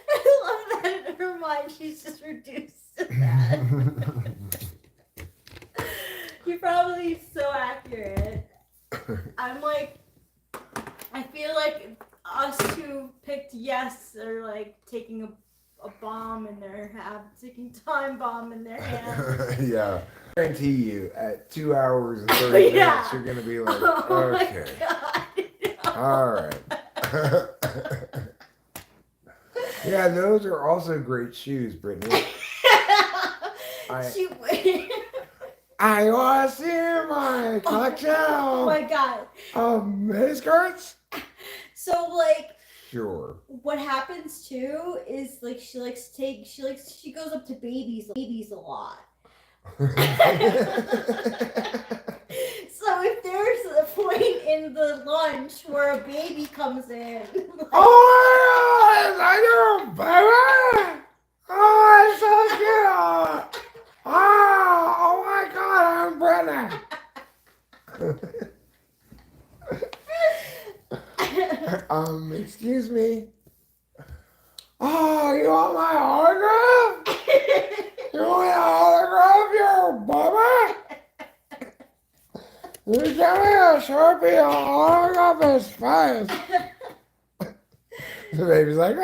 I love that in her mind she's just reduced to that. You're probably so accurate. I'm like, I feel like us who picked yes are like taking a bomb in their taking time bomb in their hand. Yeah. I guarantee you, at 2 hours and 30 minutes, you're gonna be like, okay, all right. Yeah, those are also great shoes, Brittany. I want to see my collection. Oh my God. Mini skirts. So like. Sure. What happens too is like she goes up to babies a lot. So if there's a point in the lunch where a baby comes in, like, Oh my God, I know, baby. Oh, it's so cute. Oh my God, I'm Brittany. Excuse me. Oh, you want my autograph? You want an autograph, you baby? You give me a Sharpie, I'll autograph his face. The baby's like,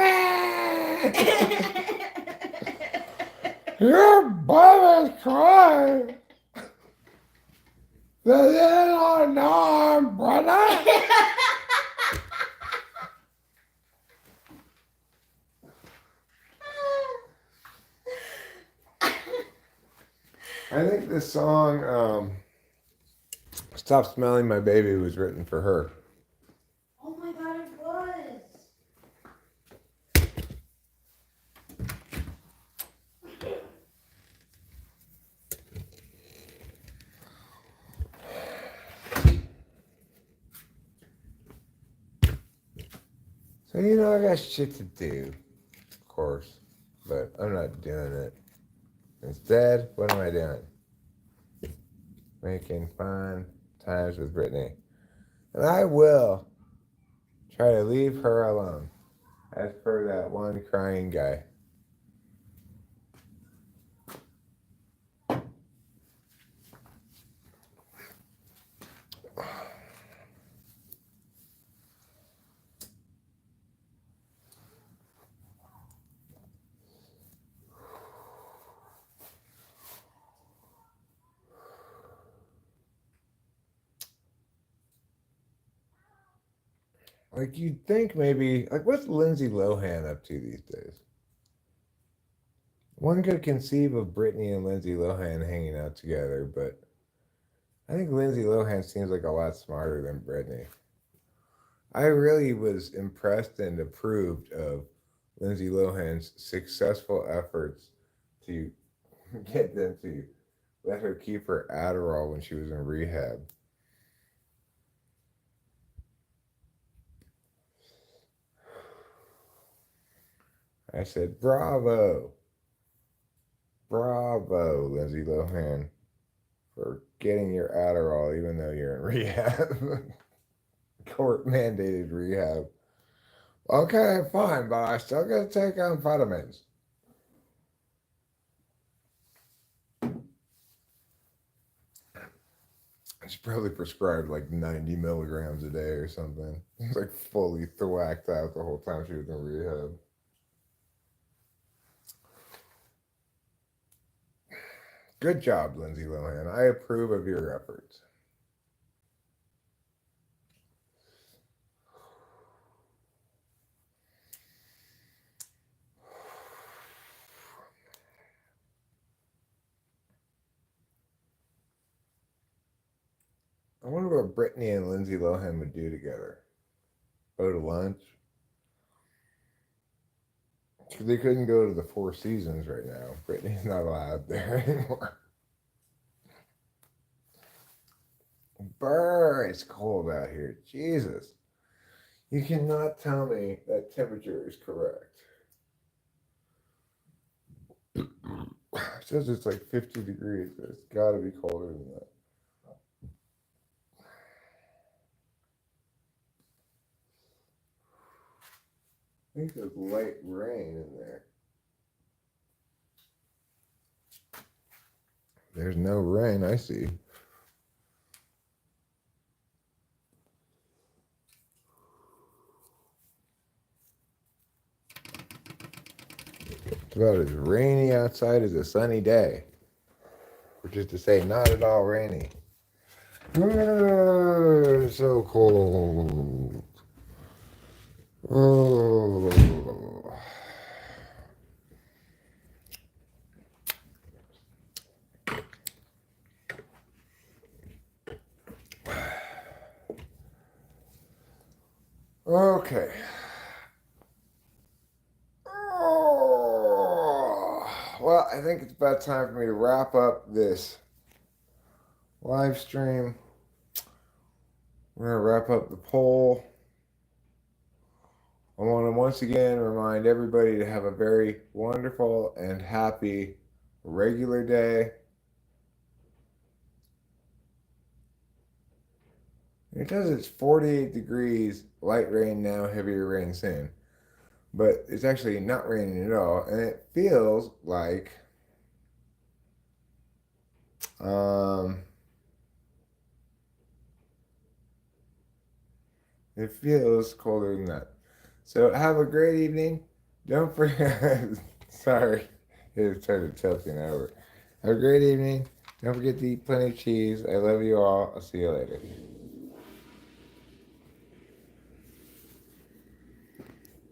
your baby's crying. Does it not know I'm brother? I think this song, Stop Smelling My Baby, was written for her. oh my god, it was. So, you know, I got shit to do, of course, but I'm not doing it. Instead, what am I doing? Making fun times with Brittany. And I will try to leave her alone, as per that one crying guy. Like, you'd think maybe, like, what's Lindsay Lohan up to these days? One could conceive of Brittany and Lindsay Lohan hanging out together, but I think Lindsay Lohan seems like a lot smarter than Brittany. I really was impressed and approved of Lindsay Lohan's successful efforts to get them to let her keep her Adderall when she was in rehab. I said, bravo, bravo, Lindsay Lohan, for getting your Adderall even though you're in rehab. Court mandated rehab. Okay, fine, but I still gotta take amphetamines. It's probably prescribed like 90 milligrams a day or something. It's like fully thwacked out the whole time she was in rehab. Good job, Lindsay Lohan. I approve of your efforts. I wonder what Brittany and Lindsay Lohan would do together. Go to lunch? They couldn't go to the Four Seasons right now. Brittany's not allowed there anymore. Brr, it's cold out here. Jesus. You cannot tell me that temperature is correct. It says it's like 50 degrees, but it's got to be colder than that. I think there's light rain in there. There's no rain, I see. It's about as rainy outside as a sunny day. Which is to say, not at all rainy. It's so cold. Oh. Okay. Oh. Well, I think it's about time for me to wrap up this live stream. We're going to wrap up the poll. I want to once again remind everybody to have a very wonderful and happy regular day. It says it's 48 degrees, light rain now, heavier rain soon. But it's actually not raining at all, and it feels like it feels colder than that. So have a great evening. Don't forget. Sorry, it started tilting over. Have a great evening. Don't forget to eat plenty of cheese. I love you all. I'll see you later.